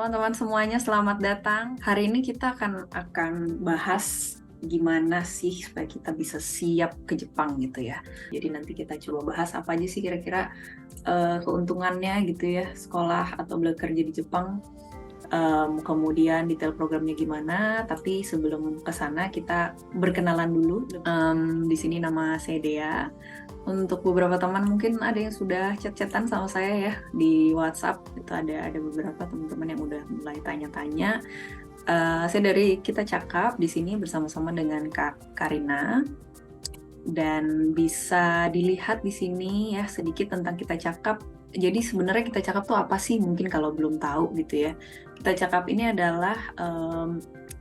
teman-teman semuanya, selamat datang. Hari ini kita akan bahas gimana sih supaya kita bisa siap ke Jepang gitu ya. Jadi nanti kita coba bahas apa aja sih kira-kira keuntungannya gitu ya, sekolah atau bekerja di Jepang. Kemudian detail programnya gimana. Tapi sebelum ke sana kita berkenalan dulu. Di sini nama saya Dea. Untuk beberapa teman mungkin ada yang sudah chat-chatan sama saya ya di WhatsApp. Itu ada beberapa teman-teman yang udah mulai tanya-tanya. Saya dari Kita Cakap di sini bersama-sama dengan Kak Karina. Dan bisa dilihat di sini ya sedikit tentang Kita Cakap. Jadi sebenarnya Kita Cakap tuh apa sih? Mungkin kalau belum tahu gitu ya. Kita Cakap ini adalah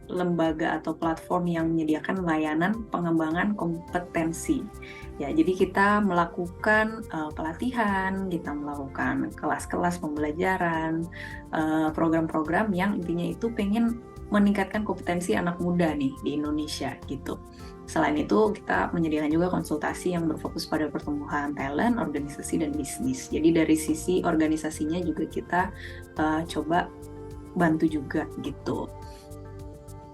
lembaga atau platform yang menyediakan layanan pengembangan kompetensi. Ya, jadi kita melakukan pelatihan, kita melakukan kelas-kelas pembelajaran, program-program yang intinya itu pengen meningkatkan kompetensi anak muda nih di Indonesia gitu. Selain itu, kita menyediakan juga konsultasi yang berfokus pada pertumbuhan talent, organisasi, dan bisnis. Jadi dari sisi organisasinya juga kita coba bantu juga gitu.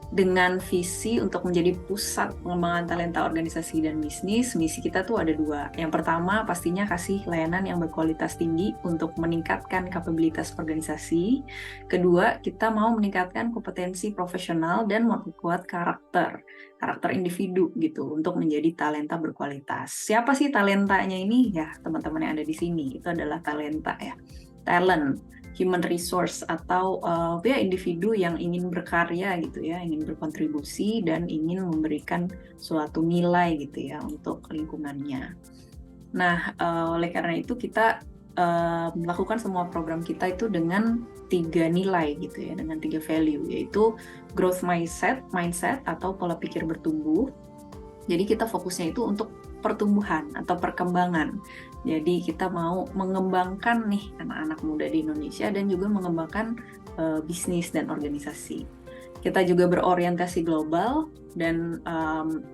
Dengan visi untuk menjadi pusat pengembangan talenta organisasi dan bisnis, misi kita tuh ada dua. Yang pertama pastinya kasih layanan yang berkualitas tinggi untuk meningkatkan kapabilitas organisasi. Kedua, kita mau meningkatkan kompetensi profesional dan memperkuat karakter individu gitu untuk menjadi talenta berkualitas. Siapa sih talentanya ini? Ya, teman-teman yang ada di sini itu adalah talenta ya. Talent, human resource atau ya individu yang ingin berkarya gitu ya, ingin berkontribusi dan ingin memberikan suatu nilai gitu ya untuk lingkungannya. Nah, oleh karena itu kita melakukan semua program kita itu dengan 3 nilai gitu ya, dengan 3 value, yaitu growth mindset atau pola pikir bertumbuh. Jadi kita fokusnya itu untuk pertumbuhan atau perkembangan. Jadi kita mau mengembangkan nih anak-anak muda di Indonesia dan juga mengembangkan bisnis dan organisasi. Kita juga berorientasi global dan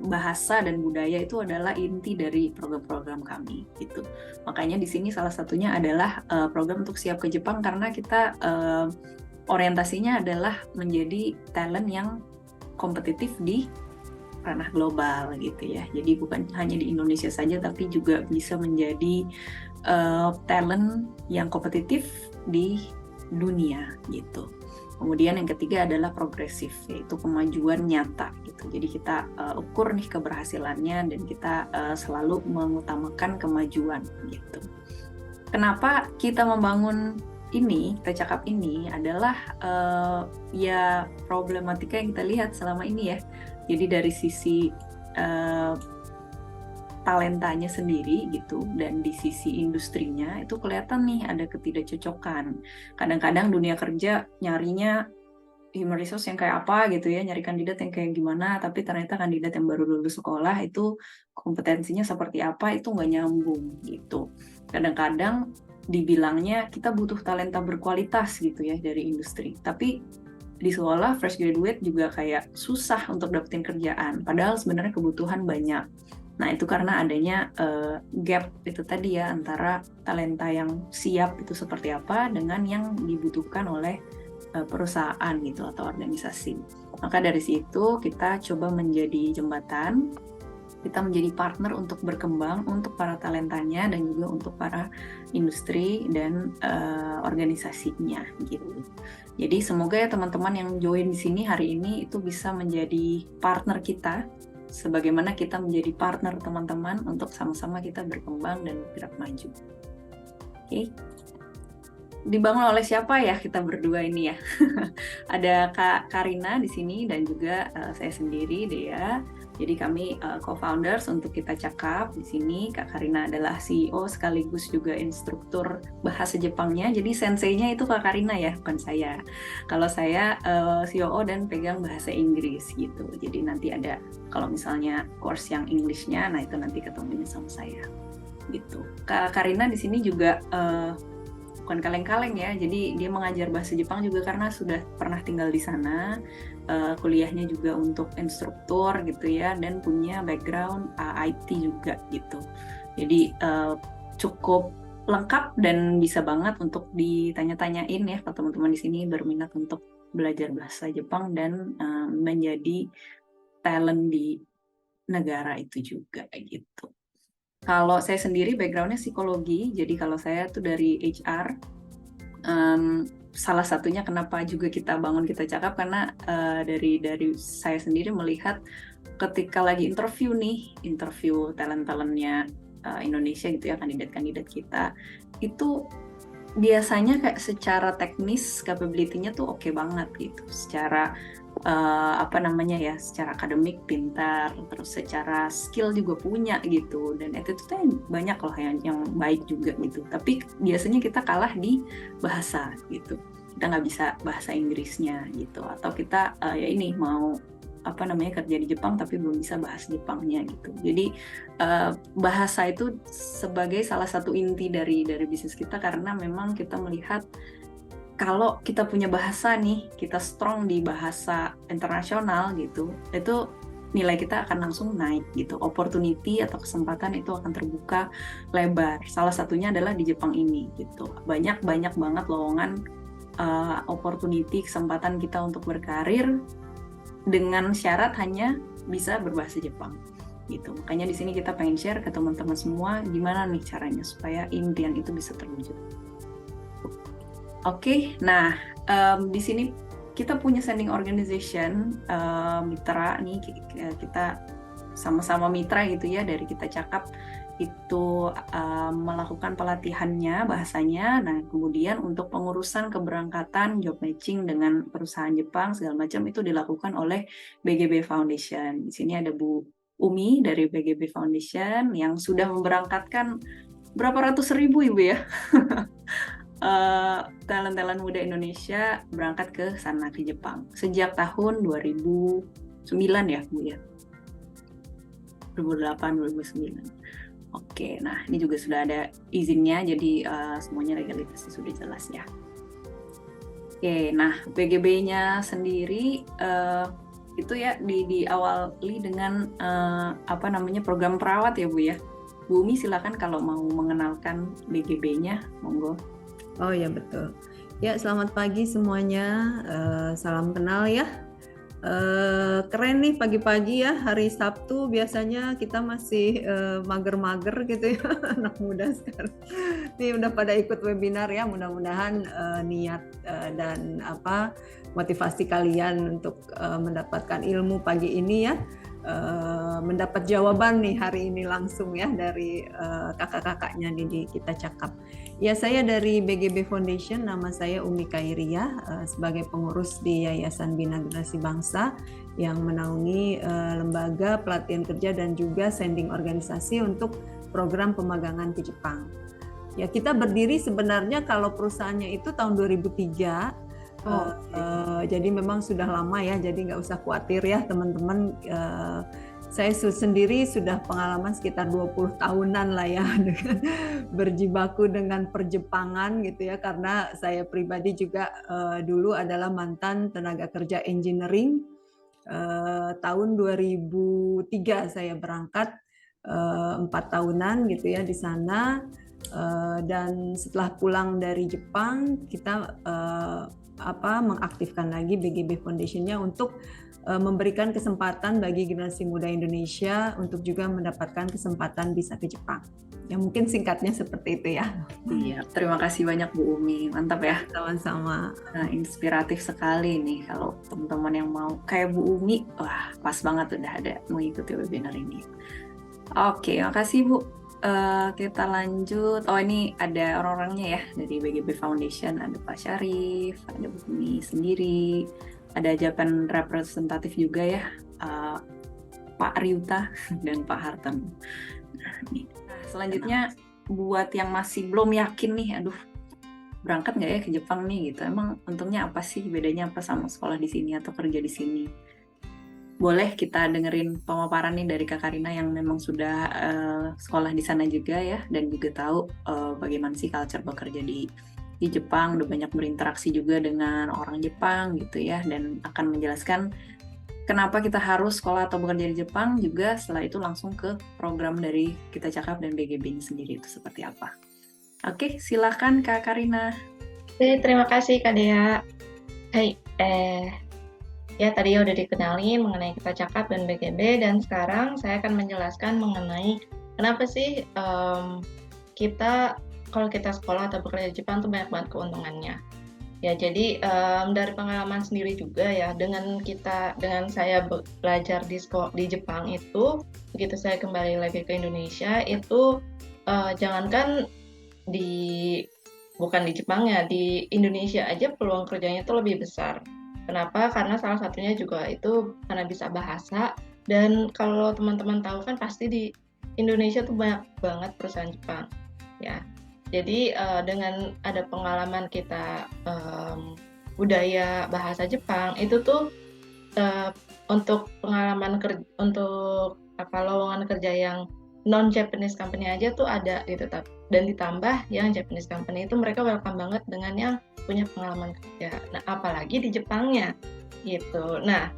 bahasa dan budaya itu adalah inti dari program-program kami gitu. Makanya di sini salah satunya adalah program untuk siap ke Jepang karena kita orientasinya adalah menjadi talent yang kompetitif di ranah global gitu ya. Jadi bukan hanya di Indonesia saja tapi juga bisa menjadi talent yang kompetitif di dunia gitu. Kemudian yang ketiga adalah progresif, yaitu kemajuan nyata gitu. Jadi kita ukur nih keberhasilannya dan kita selalu mengutamakan kemajuan gitu. Kenapa kita membangun ini, Kita Cakap ini adalah ya problematika yang kita lihat selama ini ya. Jadi dari sisi talentanya sendiri gitu dan di sisi industrinya itu kelihatan nih ada ketidakcocokan. Kadang-kadang dunia kerja nyarinya human resource yang kayak apa gitu ya, nyari kandidat yang kayak gimana, tapi ternyata kandidat yang baru lulus sekolah itu kompetensinya seperti apa itu nggak nyambung gitu. Kadang-kadang dibilangnya kita butuh talenta berkualitas gitu ya dari industri, tapi di sekolah fresh graduate juga kayak susah untuk dapetin kerjaan, padahal sebenarnya kebutuhan banyak. Nah itu karena adanya gap itu tadi ya antara talenta yang siap itu seperti apa dengan yang dibutuhkan oleh perusahaan gitu atau organisasi. Maka dari situ kita coba menjadi jembatan, kita menjadi partner untuk berkembang untuk para talentanya dan juga untuk para industri dan organisasinya gitu. Jadi semoga ya teman-teman yang join di sini hari ini itu bisa menjadi partner kita, sebagaimana kita menjadi partner teman-teman untuk sama-sama kita berkembang dan bergerak maju. Oke. Dibangun oleh siapa ya kita berdua ini ya? Ada Kak Karina di sini dan juga saya sendiri Dea. Jadi kami co-founders untuk Kita Cakap di sini. Kak Karina adalah CEO sekaligus juga instruktur bahasa Jepangnya. Jadi senseinya itu Kak Karina ya, bukan saya. Kalau saya COO dan pegang bahasa Inggris gitu. Jadi nanti ada kalau misalnya course yang English-nya, nah itu nanti ketemunya sama saya gitu. Kak Karina di sini juga bukan kaleng-kaleng ya, jadi dia mengajar bahasa Jepang juga karena sudah pernah tinggal di sana, kuliahnya juga untuk instruktur gitu ya, dan punya background IT juga gitu. Jadi cukup lengkap dan bisa banget untuk ditanya-tanyain ya kalau teman-teman di sini berminat untuk belajar bahasa Jepang dan menjadi talent di negara itu juga gitu. Kalau saya sendiri backgroundnya psikologi, jadi kalau saya tuh dari HR. Salah satunya kenapa juga kita bangun Kita Cakap karena dari saya sendiri melihat ketika lagi interview talent-talentnya Indonesia gitu ya, kandidat-kandidat kita itu biasanya kayak secara teknis capability-nya tuh oke banget gitu, secara secara akademik pintar, terus secara skill juga punya gitu, dan itu tuh banyak loh yang baik juga gitu. Tapi biasanya kita kalah di bahasa gitu, kita nggak bisa bahasa Inggrisnya gitu, atau kita mau kerja di Jepang tapi belum bisa bahasa Jepangnya gitu. Jadi bahasa itu sebagai salah satu inti dari bisnis kita, karena memang kita melihat kalau kita punya bahasa nih, kita strong di bahasa internasional gitu, itu nilai kita akan langsung naik gitu. Opportunity atau kesempatan itu akan terbuka lebar. Salah satunya adalah di Jepang ini gitu. Banyak banget lowongan opportunity, kesempatan kita untuk berkarir dengan syarat hanya bisa berbahasa Jepang gitu. Makanya di sini kita pengen share ke teman-teman semua gimana nih caranya supaya impian itu bisa terwujud. Oke, nah di sini kita punya sending organization, mitra nih, kita sama-sama mitra gitu ya dari Kita Cakap itu melakukan pelatihannya bahasanya. Nah kemudian untuk pengurusan keberangkatan, job matching dengan perusahaan Jepang segala macam itu dilakukan oleh BGB Foundation. Di sini ada Bu Umi dari BGB Foundation yang sudah memberangkatkan berapa ratus ribu Ibu ya talent-talent muda Indonesia berangkat ke sana, ke Jepang sejak tahun 2009 ya Bu ya, 2008 2009. Oke, nah ini juga sudah ada izinnya, jadi semuanya legalitasnya sudah jelas ya. Oke, nah BGB-nya sendiri itu ya diawali dengan program perawat ya Bu ya. Bu Umi silakan kalau mau mengenalkan BGB-nya, monggo. Oh ya betul. Ya selamat pagi semuanya. Salam kenal ya. Keren nih pagi-pagi ya, hari Sabtu biasanya kita masih mager-mager gitu ya anak muda sekarang. Nih udah pada ikut webinar ya, mudah-mudahan niat dan motivasi kalian untuk mendapatkan ilmu pagi ini ya. Mendapat jawaban nih hari ini langsung ya dari kakak-kakaknya di Kita Cakap. Ya, saya dari BGB Foundation, nama saya Umi Kairia, sebagai pengurus di Yayasan Bina Generasi Bangsa yang menaungi lembaga pelatihan kerja dan juga sending organisasi untuk program pemagangan ke Jepang. Ya, kita berdiri sebenarnya kalau perusahaannya itu tahun 2003. Jadi memang sudah lama ya, jadi nggak usah khawatir ya teman-teman. Saya sendiri sudah pengalaman sekitar 20 tahunan lah ya dengan berjibaku dengan perjepangan gitu ya, karena saya pribadi juga dulu adalah mantan tenaga kerja engineering. Tahun 2003 saya berangkat 4 tahunan gitu ya di sana, dan setelah pulang dari Jepang kita mengaktifkan lagi BGB Foundation-nya untuk memberikan kesempatan bagi generasi muda Indonesia untuk juga mendapatkan kesempatan bisa ke Jepang. Ya mungkin singkatnya seperti itu ya. Iya, terima kasih banyak Bu Umi, mantap ya. Sama-sama. Nah, inspiratif sekali nih kalau teman-teman yang mau kayak Bu Umi, wah pas banget udah ada mengikuti webinar ini. Oke, makasih Bu. Kita lanjut. Oh ini ada orang-orangnya ya dari BGB Foundation, ada Pak Syarif, ada Bu Umi sendiri, ada Japan representatif juga ya, Pak Ryuta dan Pak Hartan. Nah, selanjutnya buat yang masih belum yakin nih, aduh berangkat nggak ya ke Jepang nih gitu, emang untungnya apa sih, bedanya apa sama sekolah di sini atau kerja di sini? Boleh kita dengerin pemaparan nih dari Kak Karina yang memang sudah sekolah di sana juga ya, dan juga tahu bagaimana sih culture bekerja di Jepang, udah banyak berinteraksi juga dengan orang Jepang gitu ya, dan akan menjelaskan kenapa kita harus sekolah atau bekerja di Jepang juga. Setelah itu langsung ke program dari Kita Cakap dan BGB-nya sendiri itu seperti apa. Oke, silakan Kak Karina. Oke, terima kasih Kak Dea. Hai, ya tadi udah dikenalin mengenai Kita Cakap dan BGB, dan sekarang saya akan menjelaskan mengenai kenapa sih kita kalau kita sekolah atau bekerja di Jepang tuh banyak banget keuntungannya. Ya, jadi dari pengalaman sendiri juga ya, dengan saya belajar di Jepang itu, begitu saya kembali lagi ke Indonesia itu jangankan bukan di Jepang ya, di Indonesia aja peluang kerjanya itu lebih besar. Kenapa? Karena salah satunya juga itu karena bisa bahasa, dan kalau teman-teman tahu kan pasti di Indonesia tuh banyak banget perusahaan Jepang, ya. Jadi dengan ada pengalaman kita budaya bahasa Jepang itu tuh untuk pengalaman untuk lowongan kerja yang non Japanese company aja tuh ada gitu, dan ditambah yang Japanese company itu mereka welcome banget dengan yang punya pengalaman kerja. Nah, apalagi di Jepangnya gitu. Nah,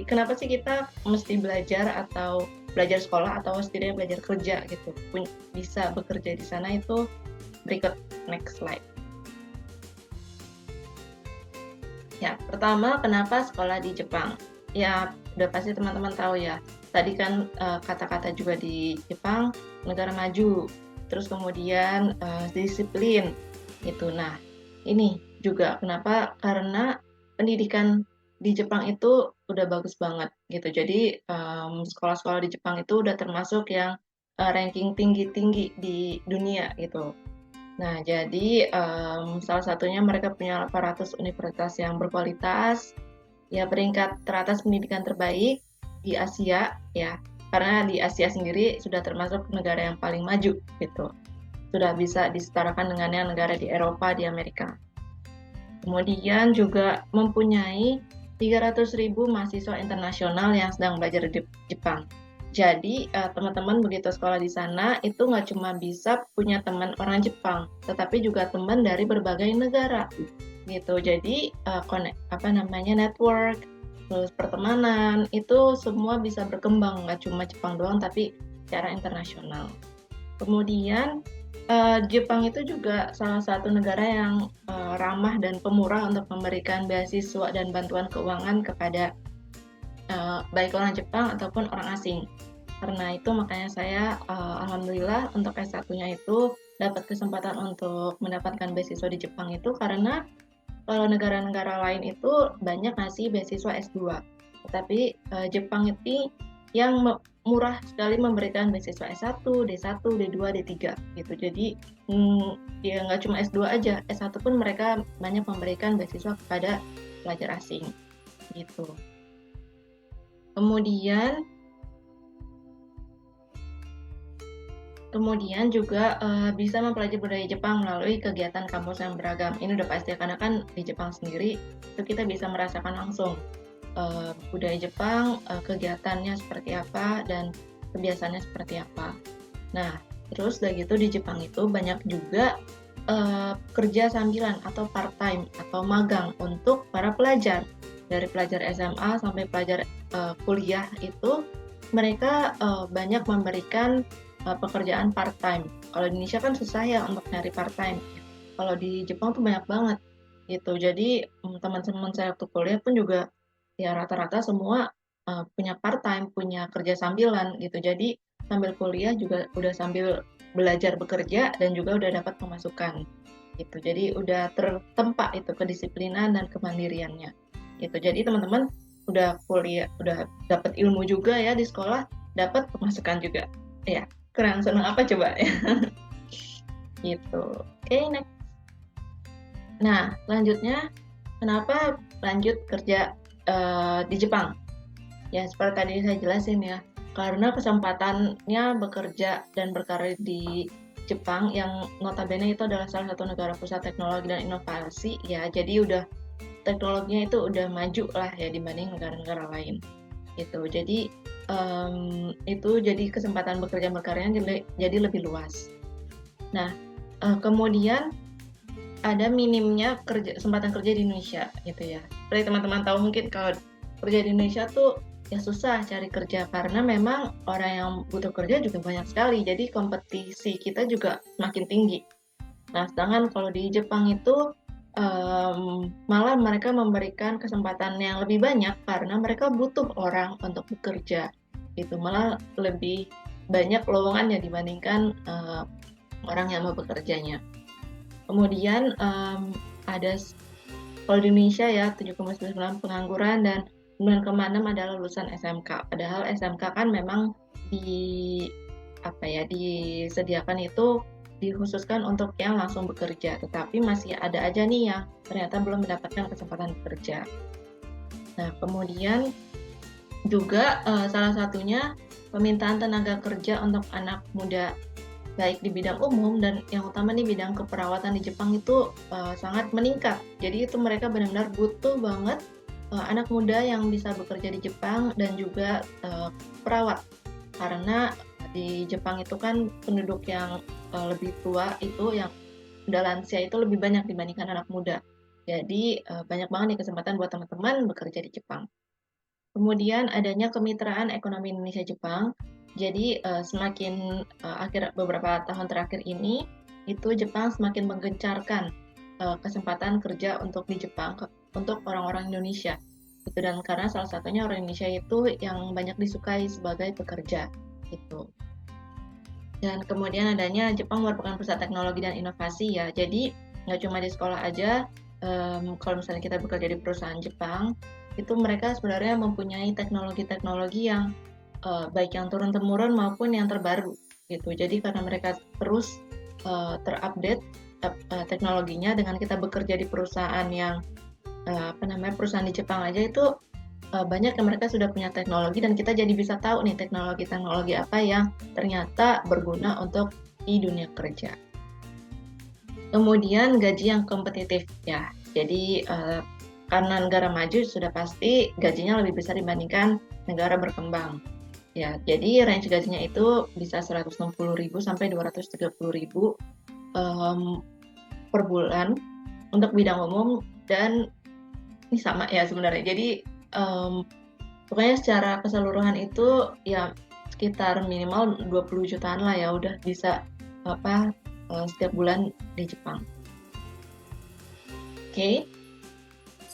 kenapa sih kita mesti belajar atau belajar sekolah atau setidaknya belajar kerja gitu, bisa bekerja di sana, itu berikut next slide. Ya, pertama, kenapa sekolah di Jepang? Ya, udah pasti teman-teman tahu ya. Tadi kan kata-kata juga di Jepang, negara maju, terus kemudian disiplin, gitu. Nah, ini juga kenapa? Karena pendidikan di Jepang itu udah bagus banget, gitu. Jadi sekolah-sekolah di Jepang itu udah termasuk yang ranking tinggi-tinggi di dunia, gitu. Nah, jadi salah satunya mereka punya 800 universitas yang berkualitas, ya peringkat teratas pendidikan terbaik di Asia, ya. Karena di Asia sendiri sudah termasuk negara yang paling maju, gitu. Sudah bisa disetarakan dengan yang negara di Eropa, di Amerika. Kemudian juga mempunyai 300.000 mahasiswa internasional yang sedang belajar di Jepang. Jadi teman-teman begitu sekolah di sana itu nggak cuma bisa punya teman orang Jepang, tetapi juga teman dari berbagai negara, gitu. Jadi network, terus pertemanan itu semua bisa berkembang, nggak cuma Jepang doang, tapi secara internasional. Kemudian Jepang itu juga salah satu negara yang ramah dan pemurah untuk memberikan beasiswa dan bantuan keuangan kepada baik orang Jepang ataupun orang asing. Karena itu makanya saya alhamdulillah untuk S1-nya itu dapat kesempatan untuk mendapatkan beasiswa di Jepang itu, karena kalau negara-negara lain itu banyak ngasih beasiswa S2. Tetapi Jepang itu yang murah sekali memberikan beasiswa S1, D1, D2, D3 gitu. Jadi ya nggak cuma S2 aja, S1 pun mereka banyak memberikan beasiswa kepada pelajar asing gitu. Kemudian juga bisa mempelajari budaya Jepang melalui kegiatan kampus yang beragam. Ini udah pasti, karena kan di Jepang sendiri itu kita bisa merasakan langsung budaya Jepang, kegiatannya seperti apa, dan kebiasaannya seperti apa. Nah, terus udah gitu di Jepang itu banyak juga kerja sambilan atau part-time atau magang untuk para pelajar. Dari pelajar SMA sampai pelajar kuliah itu mereka banyak memberikan pekerjaan part-time. Kalau di Indonesia kan susah ya untuk nyari part-time. Kalau di Jepang tuh banyak banget gitu. Jadi teman-teman saya waktu kuliah pun juga ya rata-rata semua punya part-time, punya kerja sambilan gitu. Jadi sambil kuliah juga udah sambil belajar bekerja dan juga udah dapat pemasukan gitu. Jadi udah tertempa itu kedisiplinan dan kemandiriannya gitu. Jadi teman-teman udah kuliah, udah dapat ilmu juga ya di sekolah, dapat pemasukan juga. Ya, keren. Senang apa coba ya? Gitu. Oke, next. Nah, selanjutnya kenapa lanjut kerja di Jepang? Ya, seperti tadi saya jelasin ya, karena kesempatannya bekerja dan berkarir di Jepang yang notabene itu adalah salah satu negara pusat teknologi dan inovasi ya, jadi udah teknologinya itu udah maju lah ya dibanding negara-negara lain gitu. Jadi itu jadi kesempatan bekerja berkaryanya jadi lebih luas. Nah, kemudian ada minimnya kesempatan kerja di Indonesia gitu ya. Seperti teman-teman tahu mungkin kalau kerja di Indonesia tuh ya susah cari kerja karena memang orang yang butuh kerja juga banyak sekali. Jadi kompetisi kita juga makin tinggi. Nah, sedangkan kalau di Jepang itu malah mereka memberikan kesempatan yang lebih banyak karena mereka butuh orang untuk bekerja. Itu malah lebih banyak lowongannya dibandingkan orang yang mau bekerjanya. Kemudian ada kalau di Indonesia ya 7,9 pengangguran dan 9,6 adalah lulusan SMK. Padahal SMK kan memang disediakan itu dikhususkan untuk yang langsung bekerja, tetapi masih ada aja nih yang ternyata belum mendapatkan kesempatan bekerja. Nah, kemudian juga salah satunya permintaan tenaga kerja untuk anak muda baik di bidang umum dan yang utama nih bidang keperawatan di Jepang itu sangat meningkat. Jadi itu mereka benar-benar butuh banget anak muda yang bisa bekerja di Jepang dan juga perawat. Karena di Jepang itu kan penduduk yang lebih tua itu yang udah lansia itu lebih banyak dibandingkan anak muda. Jadi banyak banget nih kesempatan buat teman-teman bekerja di Jepang. Kemudian adanya kemitraan ekonomi Indonesia-Jepang. Jadi semakin beberapa tahun terakhir ini itu Jepang semakin menggencarkan kesempatan kerja untuk di Jepang untuk orang-orang Indonesia. Itu dan karena salah satunya orang Indonesia itu yang banyak disukai sebagai pekerja itu. Dan kemudian adanya Jepang merupakan pusat teknologi dan inovasi ya. Jadi nggak cuma di sekolah aja. Kalau misalnya kita bekerja di perusahaan Jepang, itu mereka sebenarnya mempunyai teknologi-teknologi yang baik yang turun-temurun maupun yang terbaru gitu. Jadi karena mereka terus terupdate teknologinya dengan kita bekerja di perusahaan yang perusahaan di Jepang aja itu banyak yang mereka sudah punya teknologi dan kita jadi bisa tahu nih teknologi-teknologi apa yang ternyata berguna untuk di dunia kerja. Kemudian gaji yang kompetitif ya. Jadi karena negara maju sudah pasti gajinya lebih besar dibandingkan negara berkembang. Ya, jadi range gajinya itu bisa 160.000 sampai 230.000 per bulan untuk bidang umum dan ini sama ya sebenarnya. Jadi pokoknya secara keseluruhan itu ya sekitar minimal 20 jutaan lah ya udah bisa setiap bulan di Jepang. Oke.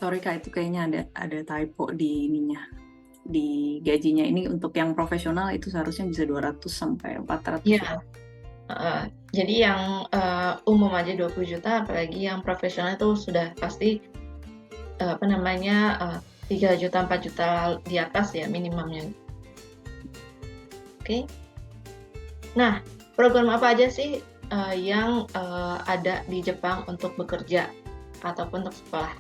Sorry Kak, itu kayaknya ada typo di ininya. Di gajinya ini untuk yang profesional itu seharusnya bisa 200 sampai 400 ya. Jadi yang umum aja 20 juta, apalagi yang profesional itu sudah pasti 3 juta 4 juta di atas ya minimumnya. Oke. Nah, program apa aja sih yang ada di Jepang untuk bekerja ataupun untuk sekolah?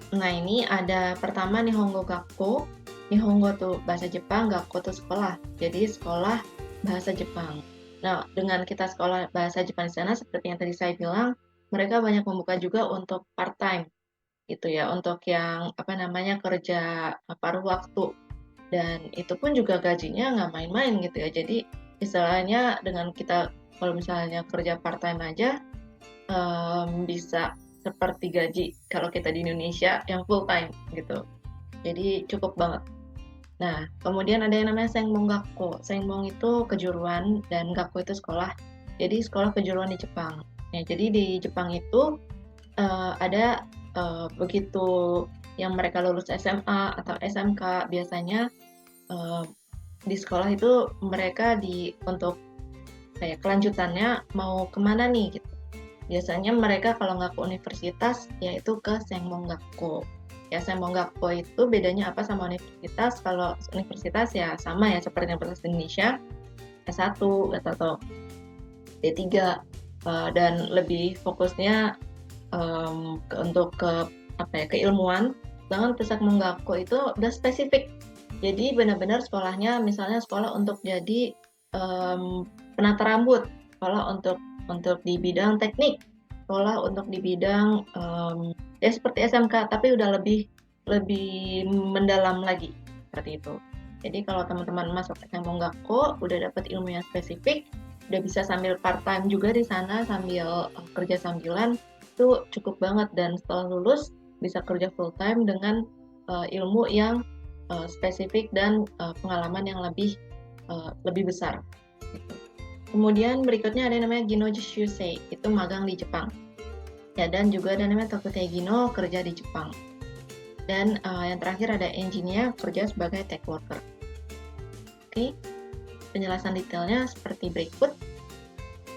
Nah, ini ada pertama Nihongo Gakko. Nihongo tuh bahasa Jepang, Gakko tuh sekolah. Jadi sekolah bahasa Jepang. Nah, dengan kita sekolah bahasa Jepang di sana seperti yang tadi saya bilang, mereka banyak membuka juga untuk part-time gitu ya, untuk yang kerja paruh waktu. Dan itu pun juga gajinya nggak main-main gitu ya. Jadi istilahnya dengan kita kalau misalnya kerja part-time aja bisa seperti gaji kalau kita di Indonesia yang full time gitu. Jadi cukup banget. Nah, kemudian ada yang namanya Senbong Gakko. Senbong itu kejuruan dan Gakko itu sekolah. Jadi sekolah kejuruan di Jepang. Nah, jadi di Jepang itu ada begitu yang mereka lulus SMA atau SMK biasanya di sekolah itu mereka untuk kayak kelanjutannya mau kemana nih gitu. Biasanya mereka kalau nggak ke universitas, yaitu ke Senbong Gakko. Ya, Senbong Gakko itu bedanya apa sama universitas? Kalau universitas ya sama ya, seperti Universitas Indonesia, S1 atau D3, dan lebih fokusnya untuk keilmuan. Sedangkan Senbong Gakko itu udah spesifik. Jadi benar-benar sekolahnya, misalnya sekolah untuk jadi penata rambut, sekolah untuk di bidang teknik, sekolah untuk di bidang ya seperti SMK tapi udah lebih mendalam lagi seperti itu. Jadi kalau teman-teman masuk Senbong Gakko udah dapat ilmu yang spesifik, udah bisa sambil part time juga di sana sambil kerja sambilan, itu cukup banget dan setelah lulus bisa kerja full time dengan ilmu yang spesifik dan pengalaman yang lebih besar. Gitu. Kemudian berikutnya ada yang namanya Gino Shusei, itu magang di Jepang. Ya, dan juga ada namanya Tokutei Gino, kerja di Jepang. Dan yang terakhir ada engineer, kerja sebagai tech worker. Oke, penjelasan detailnya seperti berikut.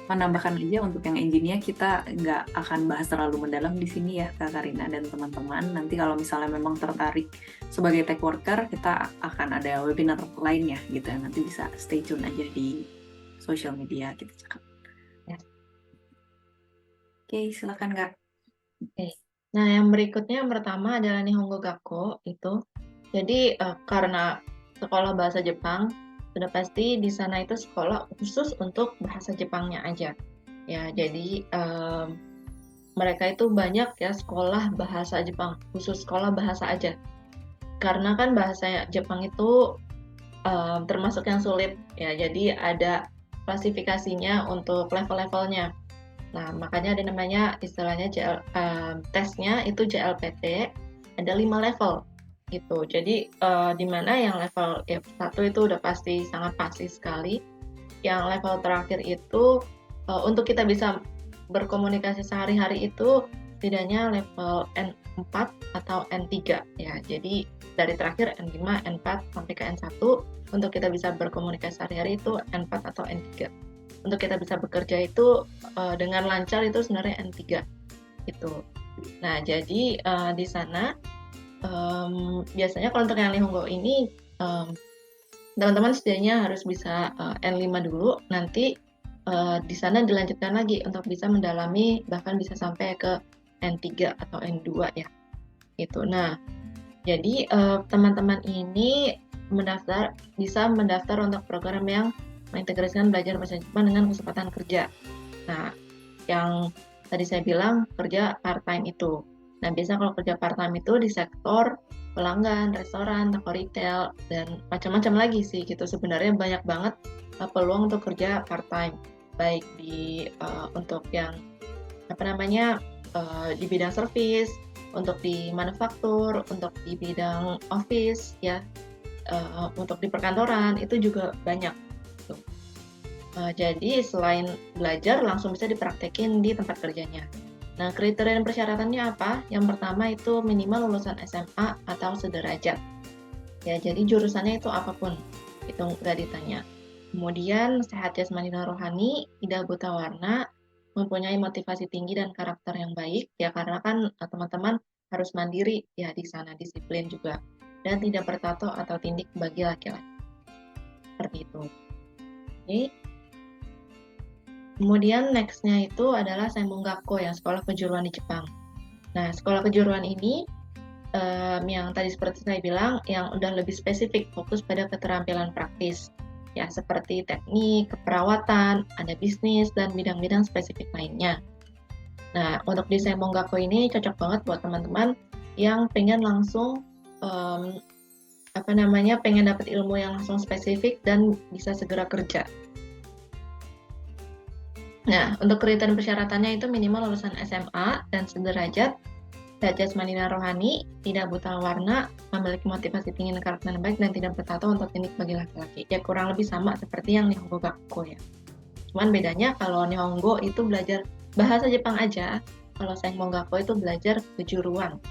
Menambahkan aja untuk yang engineer, kita nggak akan bahas terlalu mendalam di sini ya Kak Karina dan teman-teman. Nanti kalau misalnya memang tertarik sebagai tech worker, kita akan ada webinar lainnya gitu ya. Nanti bisa stay tune aja di sosial media kita cakap. Ya. Oke, silakan Kak. Oke. Nah, yang berikutnya yang pertama adalah Nihongo Gakko itu. Jadi karena sekolah bahasa Jepang, sudah pasti di sana itu sekolah khusus untuk bahasa Jepangnya aja. Ya, jadi mereka itu banyak ya sekolah bahasa Jepang, khusus sekolah bahasa aja. Karena kan bahasa Jepang itu termasuk yang sulit ya, jadi ada klasifikasinya untuk level-levelnya. Nah, makanya ada namanya istilahnya tesnya itu JLPT, ada 5 level gitu. Jadi di mana yang level 1 itu udah pasti sangat pasti sekali. Yang level terakhir itu untuk kita bisa berkomunikasi sehari-hari itu setidaknya level N4 atau N3 ya. Jadi dari terakhir N5, N4 sampai ke N1 untuk kita bisa berkomunikasi sehari-hari itu N4 atau N3. Untuk kita bisa bekerja itu dengan lancar itu sebenarnya N3 gitu. Nah, jadi di sana biasanya kalau untuk yang Nihongo ini teman-teman setidaknya harus bisa N5 dulu, nanti di sana dilanjutkan lagi untuk bisa mendalami bahkan bisa sampai ke N3 atau N2 ya. Gitu. Nah, jadi teman-teman ini bisa mendaftar untuk program yang mengintegrasikan belajar bahasa Jepang dengan kesempatan kerja. Nah, yang tadi saya bilang kerja part-time itu. Nah, biasa kalau kerja part-time itu di sektor pelanggan, restoran, toko retail, dan macam-macam lagi sih gitu. Sebenarnya banyak banget peluang untuk kerja part-time. Baik untuk yang di bidang service, untuk di manufaktur, untuk di bidang office ya, untuk di perkantoran itu juga banyak. Jadi selain belajar langsung bisa dipraktekin di tempat kerjanya. Nah, kriteria dan persyaratannya apa? Yang pertama itu minimal lulusan SMA atau sederajat. Ya, jadi jurusannya itu apapun, itu nggak ditanya. Kemudian sehat jasmani dan rohani, tidak buta warna, mempunyai motivasi tinggi dan karakter yang baik. Ya, karena kan teman-teman harus mandiri ya di sana, disiplin juga, dan tidak bertato atau tindik bagi laki-laki. Seperti itu. Oke. Kemudian next-nya itu adalah Seimongakko yang sekolah kejuruan di Jepang. Nah, sekolah kejuruan ini yang tadi seperti saya bilang, yang udah lebih spesifik, fokus pada keterampilan praktis. Ya, seperti teknik, keperawatan, ada bisnis, dan bidang-bidang spesifik lainnya. Nah, untuk di Seimongakko ini cocok banget buat teman-teman yang pengen langsung pengen dapat ilmu yang langsung spesifik dan bisa segera kerja. Nah, untuk kriteria dan persyaratannya itu minimal lulusan SMA dan sederajat, sehat jasmani dan rohani, tidak buta warna, memiliki motivasi tinggi dan karakter yang baik, dan tidak bertato untuk tindik bagi laki-laki. Ya, kurang lebih sama seperti yang Nihongo Gakko ya. Cuman bedanya kalau Nihongo itu belajar bahasa Jepang aja, kalau Seimongakko itu belajar kejuruan.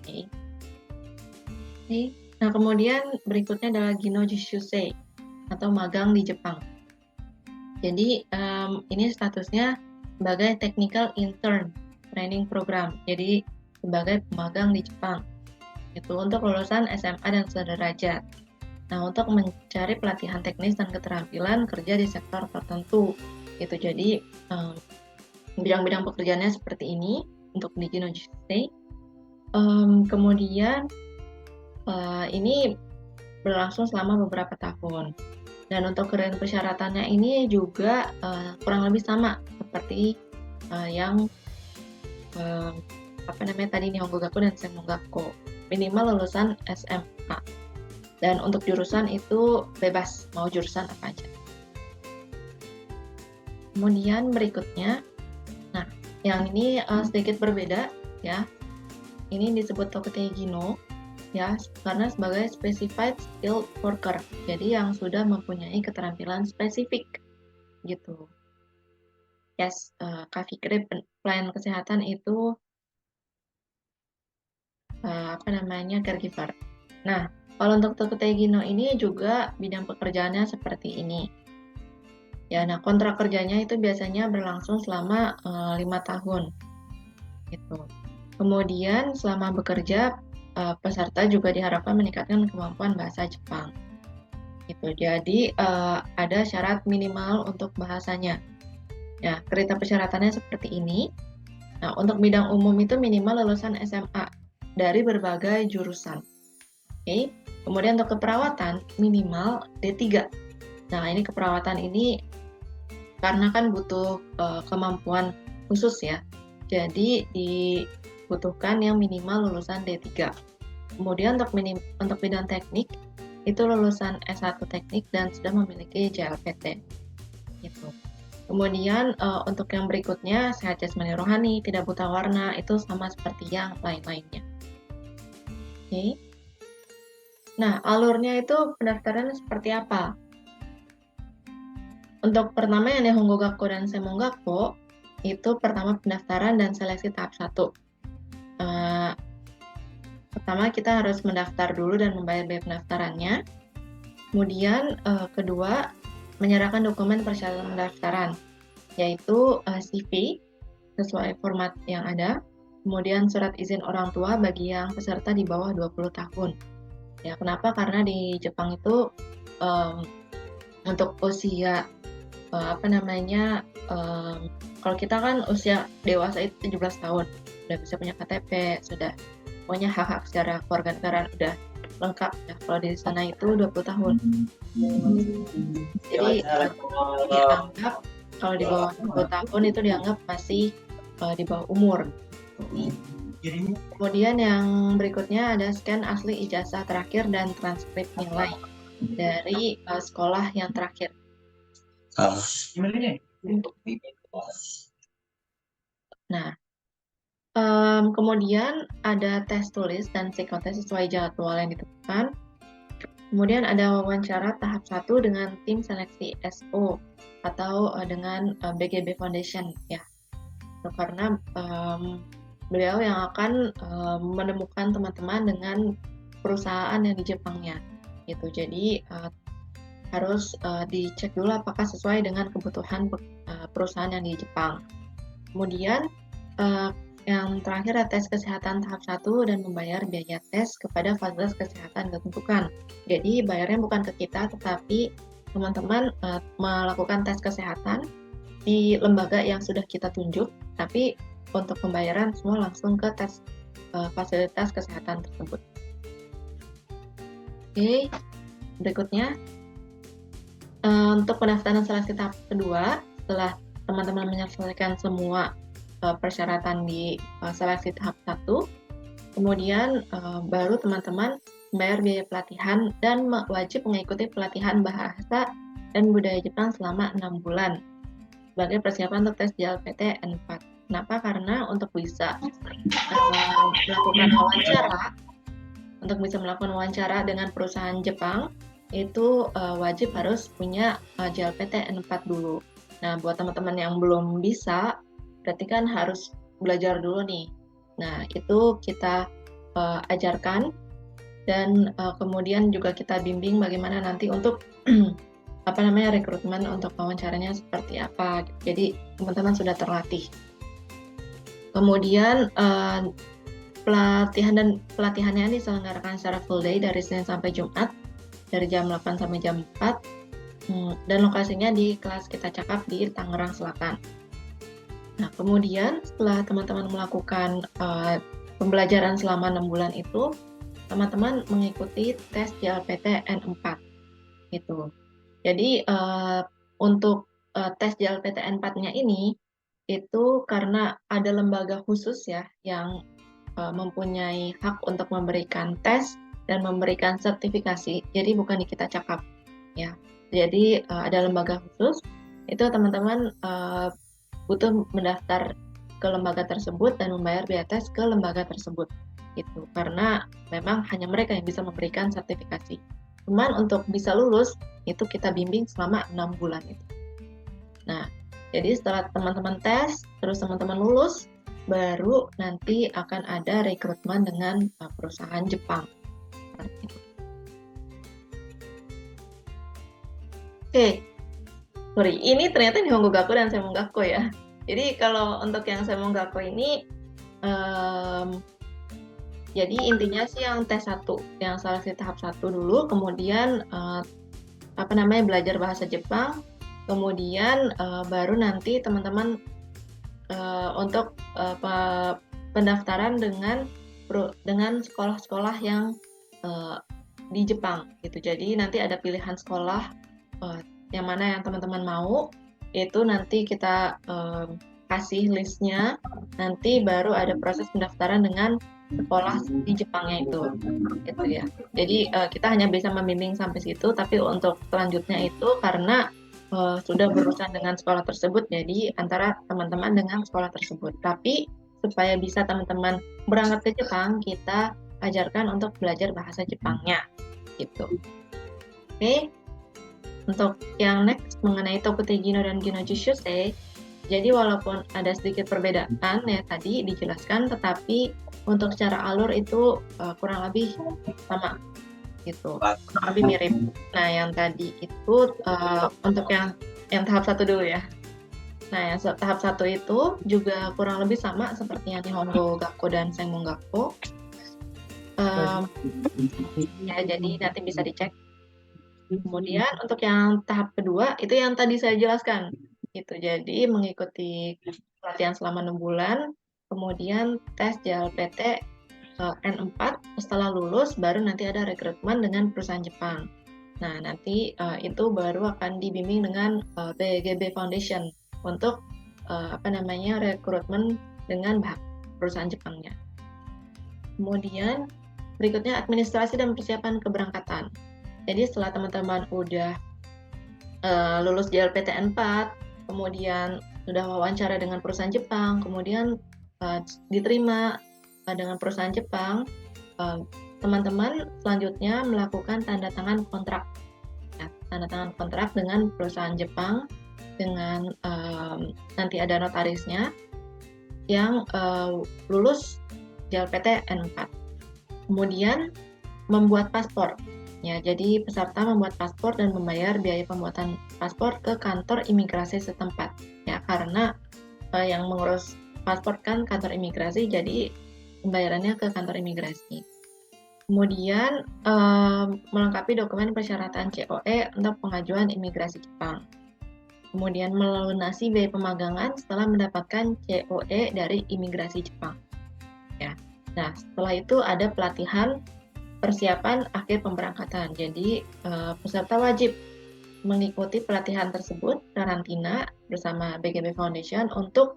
Oke. Nah, kemudian berikutnya adalah Gino Shusei atau magang di Jepang. Jadi ini statusnya sebagai Technical Intern Training Program. Jadi sebagai pemagang di Jepang. Itu untuk lulusan SMA dan sederajat. Nah, untuk mencari pelatihan teknis dan keterampilan kerja di sektor tertentu. Gitu. Jadi bidang-bidang pekerjaannya seperti ini untuk di Gino Shusei. Kemudian ini berlangsung selama beberapa tahun. Dan untuk kriteria persyaratannya ini juga kurang lebih sama seperti yang tadi Nihongo Gakko dan Seimongakko. Minimal lulusan SMA. Dan untuk jurusan itu bebas, mau jurusan apa aja. Kemudian berikutnya, nah yang ini sedikit berbeda ya. Ini disebut Tokutei Gino. ya, karena sebagai specified skilled worker. Jadi yang sudah mempunyai keterampilan spesifik gitu. Yes, Kak Fikri, pelayan kesehatan itu caregiver. Nah, kalau untuk Dr. Gino ini juga bidang pekerjaannya seperti ini. Ya, nah kontrak kerjanya itu biasanya berlangsung selama 5 tahun. Gitu. Kemudian selama bekerja, peserta juga diharapkan meningkatkan kemampuan bahasa Jepang. Gitu. Jadi ada syarat minimal untuk bahasanya. Ya, kriteria persyaratannya seperti ini. Nah, untuk bidang umum itu minimal lulusan SMA dari berbagai jurusan. Oke. Kemudian untuk keperawatan minimal D3. Nah, ini keperawatan ini karena kan butuh kemampuan khusus ya. Jadi dibutuhkan yang minimal lulusan D3. Kemudian untuk bidang teknik itu lulusan S1 teknik dan sudah memiliki JLPT. Gitu. Kemudian untuk yang berikutnya sehat jasmani rohani, tidak buta warna, itu sama seperti yang lain-lainnya. Oke. Nah, alurnya itu pendaftaran seperti apa? Untuk pertama yang Nihongo Gakko dan Seimon Gakko, itu pertama pendaftaran dan seleksi tahap 1. Pertama kita harus mendaftar dulu dan membayar biaya pendaftarannya. Kemudian kedua, menyerahkan dokumen persyaratan pendaftaran, yaitu CV sesuai format yang ada, kemudian surat izin orang tua bagi yang peserta di bawah 20 tahun. Ya, kenapa? Karena di Jepang itu untuk usia kalau kita kan usia dewasa itu 17 tahun, udah bisa punya KTP, sudah pokoknya hak-hak secara kewarganegaraan udah lengkap ya. Kalau di sana itu 20 tahun. Jadi dianggap kalau di bawah 20 tahun itu dianggap masih di bawah umur. Kemudian yang berikutnya ada scan asli ijazah terakhir dan transkrip nilai dari sekolah yang terakhir. Nah, kemudian ada tes tulis dan psikotes sesuai jadwal yang ditentukan. Kemudian ada wawancara tahap 1 dengan tim seleksi SO atau dengan BGB Foundation ya. Karena beliau yang akan menemukan teman-teman dengan perusahaan yang di Jepangnya gitu. Jadi harus dicek dulu apakah sesuai dengan kebutuhan perusahaan yang di Jepang. Kemudian yang terakhir ada tes kesehatan tahap 1 dan membayar biaya tes kepada fasilitas kesehatan ditentukan. Jadi bayarnya bukan ke kita, tetapi teman-teman melakukan tes kesehatan di lembaga yang sudah kita tunjuk, tapi untuk pembayaran semua langsung ke tes fasilitas kesehatan tersebut. Oke, berikutnya untuk pendaftaran seleksi tahap kedua, setelah teman-teman menyelesaikan semua persyaratan di seleksi tahap 1, kemudian baru teman-teman membayar biaya pelatihan dan wajib mengikuti pelatihan bahasa dan budaya Jepang selama 6 bulan sebagai persiapan untuk tes JLPT N4. Kenapa? Karena untuk bisa melakukan wawancara dengan perusahaan Jepang itu wajib harus punya JLPT N4 dulu. Nah, buat teman-teman yang belum bisa, berarti kan harus belajar dulu nih. Nah, itu kita ajarkan dan kemudian juga kita bimbing bagaimana nanti untuk rekrutmen untuk wawancaranya seperti apa. Jadi teman-teman sudah terlatih. Kemudian pelatihannya diselenggarakan secara full day dari Senin sampai Jumat dari jam 8 sampai jam 4 dan lokasinya di kelas Kita Cakap di Tangerang Selatan. Nah, kemudian setelah teman-teman melakukan pembelajaran selama 6 bulan itu, teman-teman mengikuti tes JLPT N4 gitu. Jadi untuk tes JLPT N4-nya ini itu karena ada lembaga khusus ya yang mempunyai hak untuk memberikan tes dan memberikan sertifikasi. Jadi bukan di Kita Cakap ya. Jadi ada lembaga khusus, itu teman-teman butuh mendaftar ke lembaga tersebut dan membayar biaya tes ke lembaga tersebut. gitu. Karena memang hanya mereka yang bisa memberikan sertifikasi. Cuman untuk bisa lulus itu kita bimbing selama 6 bulan itu. Nah, jadi setelah teman-teman tes, terus teman-teman lulus, baru nanti akan ada rekrutmen dengan perusahaan Jepang. Oke, sorry, ini ternyata Nihongo Gakko dan Seimon Gakko ya. Jadi kalau untuk yang Seimon Gakko ini, jadi intinya sih yang tes 1, yang seleksi tahap 1 dulu, kemudian belajar bahasa Jepang, kemudian baru nanti teman-teman untuk pendaftaran dengan sekolah-sekolah yang di Jepang gitu. Jadi nanti ada pilihan sekolah yang mana yang teman-teman mau, itu nanti kita kasih listnya, nanti baru ada proses pendaftaran dengan sekolah di Jepangnya itu gitu ya. Jadi kita hanya bisa membimbing sampai situ, tapi untuk selanjutnya itu karena sudah berurusan dengan sekolah tersebut, jadi antara teman-teman dengan sekolah tersebut. Tapi supaya bisa teman-teman berangkat ke Jepang, kita ajarkan untuk belajar bahasa Jepangnya gitu. Oke. Untuk yang next mengenai Tokutei Gino dan Ginoji Shusei, jadi walaupun ada sedikit perbedaan ya tadi dijelaskan, tetapi untuk secara alur itu kurang lebih sama gitu, kurang lebih mirip. Nah yang tadi itu untuk yang tahap 1 dulu ya. Nah yang tahap 1 itu juga kurang lebih sama seperti yang Nihongo Gakko dan Seimon Gakko. Ya jadi nanti bisa dicek. Kemudian untuk yang tahap kedua itu yang tadi saya jelaskan gitu. Jadi mengikuti pelatihan selama 6 bulan, kemudian tes JLPT N4, setelah lulus baru nanti ada rekrutmen dengan perusahaan Jepang. Nah nanti itu baru akan dibimbing dengan BGB Foundation untuk rekrutmen dengan perusahaan Jepangnya. Kemudian berikutnya administrasi dan persiapan keberangkatan. Jadi setelah teman-teman udah lulus JLPT N4, kemudian sudah wawancara dengan perusahaan Jepang, kemudian diterima dengan perusahaan Jepang, teman-teman selanjutnya melakukan tanda tangan kontrak. Ya, tanda tangan kontrak dengan perusahaan Jepang, dengan nanti ada notarisnya yang lulus JLPT N4. Kemudian membuat paspor. Ya, jadi peserta membuat paspor dan membayar biaya pembuatan paspor ke kantor imigrasi setempat. Ya, karena yang mengurus paspor kan kantor imigrasi, jadi pembayarannya ke kantor imigrasi. Kemudian melengkapi dokumen persyaratan COE untuk pengajuan imigrasi Jepang. Kemudian melunasi biaya pemagangan setelah mendapatkan COE dari imigrasi Jepang. Ya. Nah, setelah itu ada pelatihan persiapan akhir pemberangkatan. Jadi peserta wajib mengikuti pelatihan tersebut, karantina bersama BGB Foundation untuk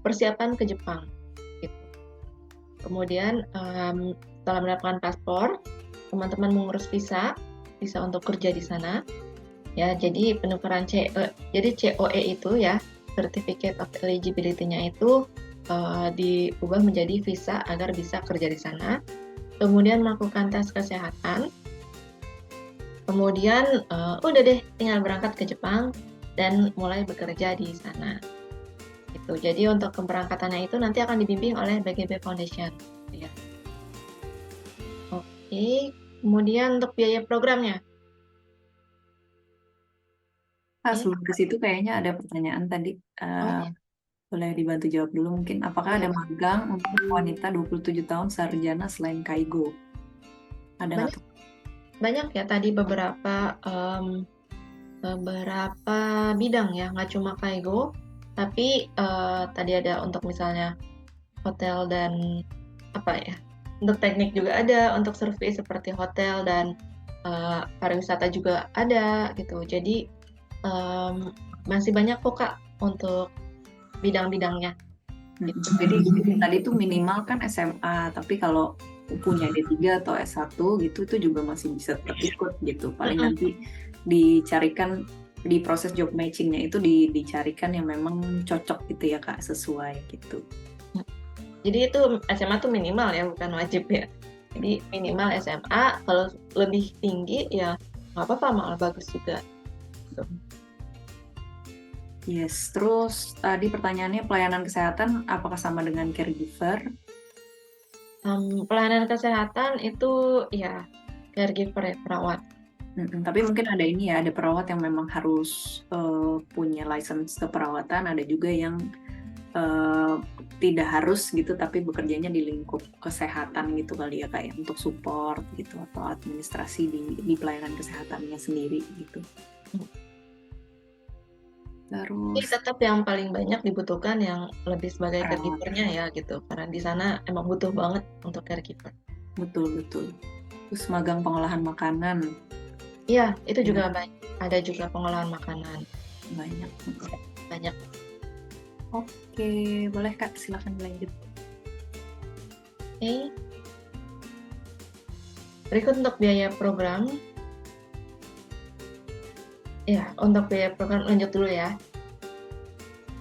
persiapan ke Jepang. Gitu. Kemudian setelah mendapatkan paspor, teman-teman mengurus visa untuk kerja di sana. Ya, jadi penukaran jadi COE itu ya, Certificate of Eligibility-nya itu diubah menjadi visa agar bisa kerja di sana. Kemudian melakukan tes kesehatan, kemudian udah deh tinggal berangkat ke Jepang dan mulai bekerja di sana. Gitu. Jadi untuk keberangkatannya itu nanti akan dibimbing oleh BGB Foundation. Ya. Oke, kemudian untuk biaya programnya. Sebelum ke situ kayaknya ada pertanyaan tadi. Boleh dibantu jawab dulu mungkin. Apakah ada magang untuk wanita 27 tahun sarjana selain Kaigo? Ada nggak? Banyak ya tadi beberapa bidang ya, nggak cuma Kaigo, tapi tadi ada untuk misalnya hotel dan untuk teknik juga ada, untuk servis seperti hotel dan pariwisata juga ada gitu. Jadi masih banyak kok Kak untuk bidang-bidangnya. Gitu. Jadi tadi itu minimal kan SMA, tapi kalau punya D3 atau S1 gitu itu juga masih bisa terikut gitu. Paling nanti dicarikan di proses job matching-nya itu dicarikan yang memang cocok gitu ya Kak, sesuai gitu. Jadi itu SMA tuh minimal ya, bukan wajib ya. Jadi minimal SMA, kalau lebih tinggi ya nggak apa-apa, malah bagus juga. Gitu. Yes, terus tadi pertanyaannya pelayanan kesehatan apakah sama dengan caregiver? Pelayanan kesehatan itu ya caregiver ya, perawat. Tapi mungkin ada ini ya, ada perawat yang memang harus punya license keperawatan, ada juga yang tidak harus gitu, tapi bekerjanya di lingkup kesehatan gitu kali ya, kayak untuk support gitu atau administrasi di pelayanan kesehatannya sendiri gitu. Tapi Terus tetap yang paling banyak dibutuhkan yang lebih sebagai perawat. caregiver-nya ya gitu, karena di sana emang butuh banget untuk caregiver. Betul. Terus magang pengolahan makanan Iya, itu ya, juga ada juga pengolahan makanan. banyak. Banyak. Oke, boleh Kak, silakan lanjut. Oke. Berikut untuk biaya program. Ya, untuk biaya program lanjut dulu ya.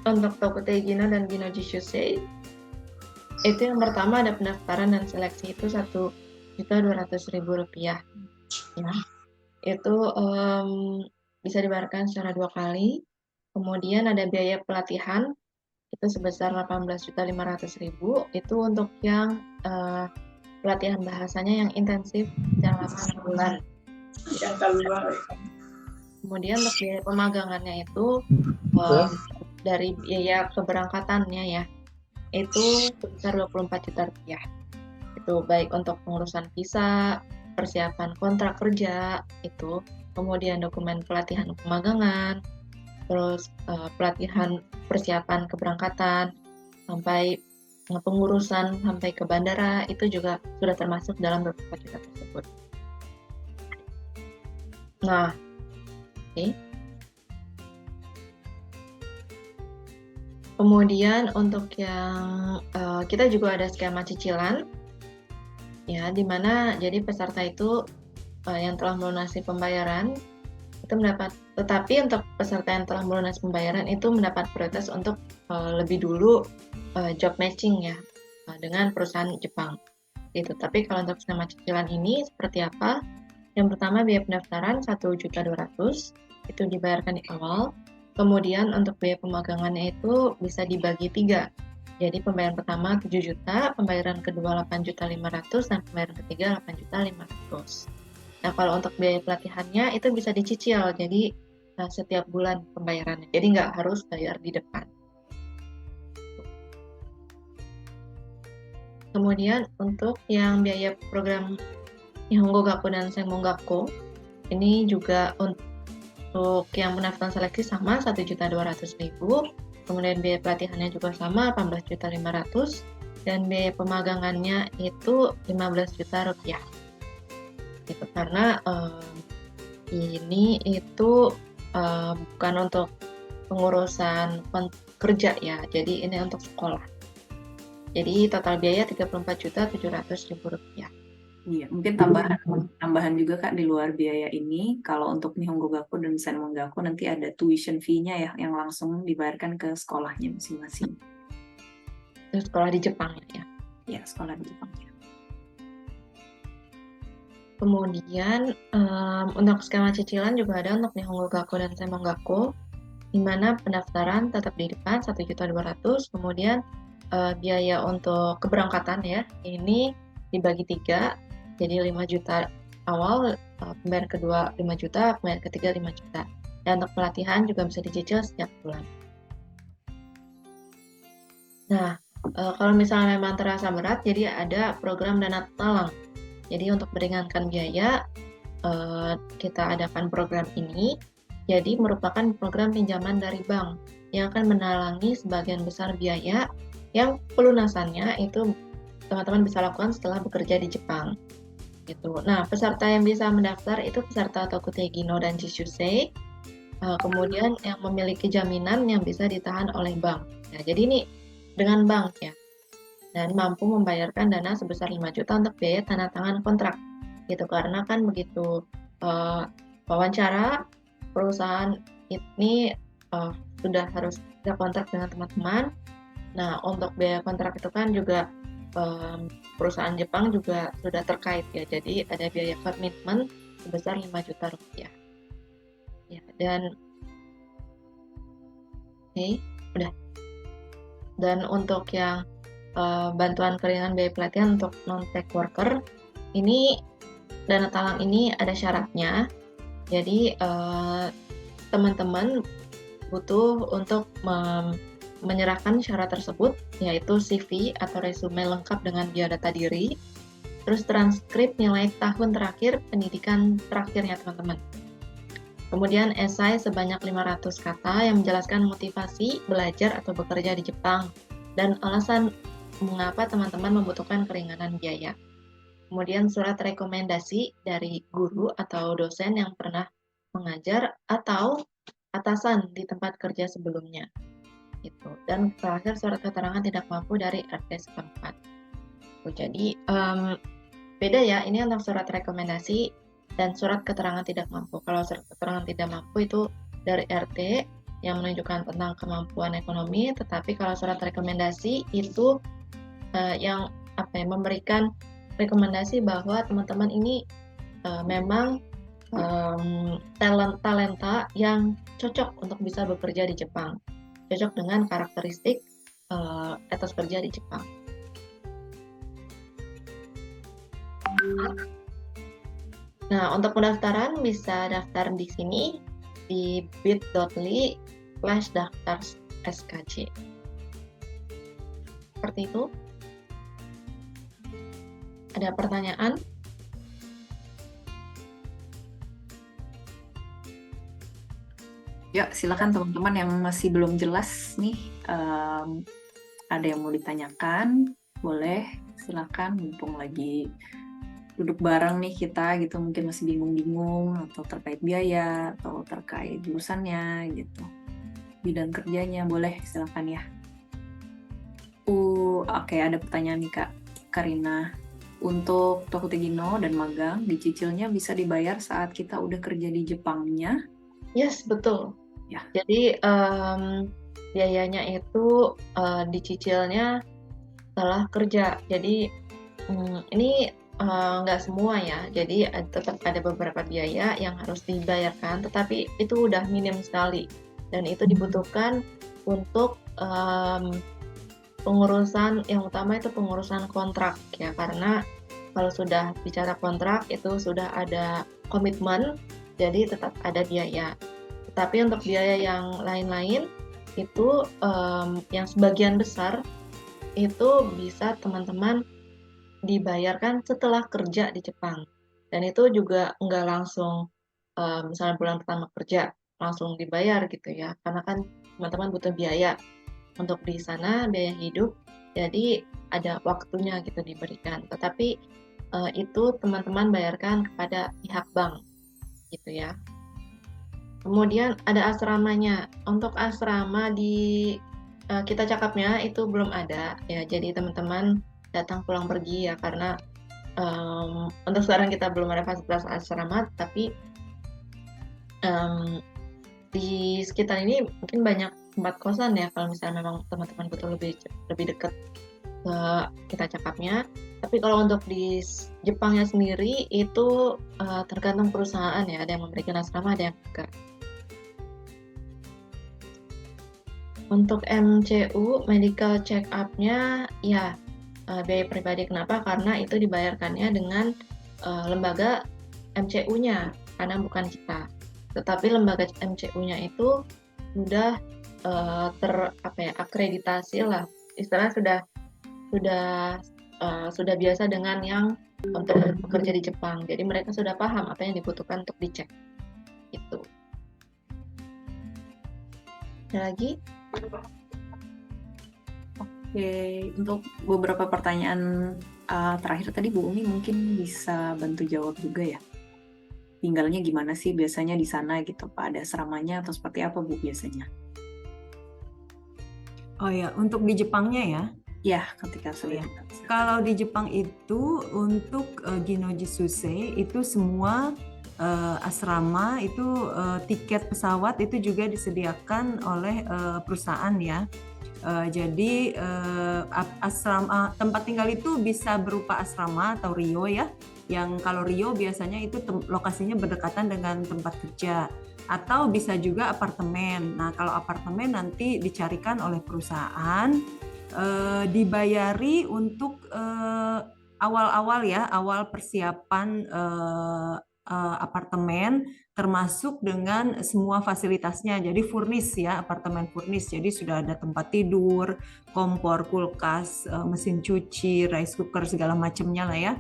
Untuk Tokutei Gino dan Gino Jishusei, itu yang pertama ada pendaftaran dan seleksi itu Rp1.200.000 ya. Itu bisa dibayarkan secara 2 kali. Kemudian ada biaya pelatihan itu sebesar Rp18.500.000, itu untuk yang pelatihan bahasanya yang intensif selama 6 bulan. Kemudian untuk biaya pemagangannya itu dari biaya keberangkatannya ya, itu sebesar Rp24 juta. Itu baik untuk pengurusan visa, persiapan kontrak kerja itu, kemudian dokumen pelatihan pemagangan, terus pelatihan persiapan keberangkatan, sampai pengurusan sampai ke bandara, itu juga sudah termasuk dalam 24 juta tersebut. Nah, oke. Kemudian untuk yang kita juga ada skema cicilan, ya, di mana jadi peserta itu yang telah melunasi pembayaran itu tetapi untuk peserta yang telah melunasi pembayaran itu mendapat prioritas untuk lebih dulu job matching ya dengan perusahaan Jepang. Gitu. Tapi kalau untuk skema cicilan ini seperti apa? Yang pertama biaya pendaftaran Rp1.200.000 itu dibayarkan di awal. Kemudian untuk biaya pemagangannya itu bisa dibagi 3. Jadi pembayaran pertama 7 juta, pembayaran kedua 8.500.000 dan pembayaran ketiga 8.500.000. Nah, kalau untuk biaya pelatihannya itu bisa dicicil, jadi setiap bulan pembayarannya. Jadi nggak harus bayar di depan. Kemudian untuk yang biaya program Nihongo Gaku dan Senmongaku, ini juga untuk yang pendaftaran seleksi sama Rp1.200.000, kemudian biaya pelatihannya juga sama Rp18.500.000, dan biaya pemagangannya itu Rp15 juta. Gitu, karena ini itu bukan untuk pengurusan kerja ya, jadi ini untuk sekolah. Jadi total biaya Rp34.700.000. Iya, mungkin tambahan juga Kak di luar biaya ini, kalau untuk Nihongo Gaku dan Senmongaku nanti ada tuition fee-nya ya yang langsung dibayarkan ke sekolahnya masing-masing. Itu sekolah di Jepang ya. Ya, sekolah di Jepang ya. Kemudian untuk skema cicilan juga ada untuk Nihongo Gaku dan Senmongaku, di mana pendaftaran tetap di depan Rp1.200.000, kemudian biaya untuk keberangkatan ya, ini dibagi 3, jadi 5 juta awal, pembayaran kedua 5 juta, pembayaran ketiga 5 juta. Dan untuk pelatihan juga bisa dicicil setiap bulan. Nah, kalau misalnya memang terasa berat, jadi ada program dana talang. Jadi untuk meringankan biaya, kita adakan program ini, jadi merupakan program pinjaman dari bank yang akan menalangi sebagian besar biaya yang pelunasannya itu teman-teman bisa lakukan setelah bekerja di Jepang. Gitu. Nah, peserta yang bisa mendaftar itu peserta Tokutei Gino dan Jishusei, kemudian yang memiliki jaminan yang bisa ditahan oleh bank. Nah, jadi ini dengan bank ya, dan mampu membayarkan dana sebesar 5 juta untuk biaya tanda tangan kontrak. Gitu, karena kan begitu wawancara perusahaan ini sudah harus ada kontrak dengan teman-teman, Nah, untuk biaya kontrak itu kan juga perusahaan Jepang juga sudah terkait ya. Jadi ada biaya komitmen sebesar 5 juta rupiah. Ya, dan udah. Dan untuk yang bantuan keringanan biaya pelatihan untuk non-tech worker, ini dana talang ini ada syaratnya. Jadi teman-teman butuh untuk menyerahkan syarat tersebut, yaitu CV atau resume lengkap dengan biodata diri, terus transkrip nilai tahun terakhir pendidikan terakhirnya teman-teman. Kemudian esai sebanyak 500 kata yang menjelaskan motivasi belajar atau bekerja di Jepang dan alasan mengapa teman-teman membutuhkan keringanan biaya. Kemudian surat rekomendasi dari guru atau dosen yang pernah mengajar atau atasan di tempat kerja sebelumnya. Gitu. Dan terakhir surat keterangan tidak mampu dari RT setempat. Jadi beda ya, ini untuk surat rekomendasi dan surat keterangan tidak mampu. Kalau surat keterangan tidak mampu itu dari RT yang menunjukkan tentang kemampuan ekonomi, tetapi kalau surat rekomendasi itu yang memberikan rekomendasi bahwa teman-teman ini memang talenta yang cocok untuk bisa bekerja di Jepang, cocok dengan karakteristik etos kerja di Jepang. Nah, untuk pendaftaran bisa daftar di sini di bit.ly/daftar SKJ. Seperti itu. Ada pertanyaan? Ya, silakan teman-teman yang masih belum jelas nih, ada yang mau ditanyakan, boleh silakan, mumpung lagi duduk bareng nih kita gitu, mungkin masih bingung-bingung atau terkait biaya atau terkait jurusannya gitu, bidang kerjanya, boleh silakan ya. Oke, ada pertanyaan nih Kak Karina. Untuk Tokutegino dan magang, dicicilnya bisa dibayar saat kita udah kerja di Jepangnya? Yes, betul. Ya. Jadi biayanya itu dicicilnya setelah kerja. Jadi ini nggak semua ya. Jadi tetap ada beberapa biaya yang harus dibayarkan, tetapi itu udah minim sekali. Dan itu dibutuhkan untuk pengurusan, yang utama itu pengurusan kontrak ya, karena kalau sudah bicara kontrak itu sudah ada komitmen, jadi tetap ada biaya. Tetapi untuk biaya yang lain-lain itu yang sebagian besar itu bisa teman-teman dibayarkan setelah kerja di Jepang. Dan itu juga nggak langsung misalnya bulan pertama kerja langsung dibayar gitu ya, karena kan teman-teman butuh biaya untuk di sana, biaya hidup, jadi ada waktunya gitu diberikan. Tetapi itu teman-teman bayarkan kepada pihak bank gitu ya. Kemudian ada asramanya. Untuk asrama di kita cakapnya itu belum ada ya, jadi teman-teman datang pulang pergi ya, karena untuk sekarang kita belum ada fasilitas asrama, tapi di sekitar ini mungkin banyak tempat kosan ya, kalau misalnya memang teman-teman butuh lebih dekat ke kita cakapnya. Tapi kalau untuk di Jepangnya sendiri itu tergantung perusahaan ya, ada yang memberikan asrama, ada yang enggak. Untuk MCU, medical check up-nya ya biaya pribadi. Kenapa? Karena itu dibayarkannya dengan lembaga MCU-nya, karena bukan kita. Tetapi lembaga MCU-nya itu sudah akreditasi lah, istilahnya sudah biasa dengan yang untuk bekerja di Jepang. Jadi mereka sudah paham apa yang dibutuhkan untuk dicek. Itu. Ada lagi? Oke, untuk beberapa pertanyaan terakhir tadi Bu Umi mungkin bisa bantu jawab juga ya. Tinggalnya gimana sih biasanya di sana gitu Pak? Ada asramanya atau seperti apa Bu biasanya? Oh ya, untuk di Jepangnya ya? Ya, ketika sudah. Kalau di Jepang itu untuk Ginoji Susei itu semua asrama itu tiket pesawat itu juga disediakan oleh perusahaan ya. Jadi asrama tempat tinggal itu bisa berupa asrama atau rio ya. Yang kalau rio biasanya itu lokasinya berdekatan dengan tempat kerja, atau bisa juga apartemen. Nah, kalau apartemen nanti dicarikan oleh perusahaan, dibayari untuk awal-awal ya, awal persiapan apartemen, termasuk dengan semua fasilitasnya. Jadi furnis ya, apartemen furnis. Jadi sudah ada tempat tidur, kompor, kulkas, mesin cuci, rice cooker, segala macamnya lah ya.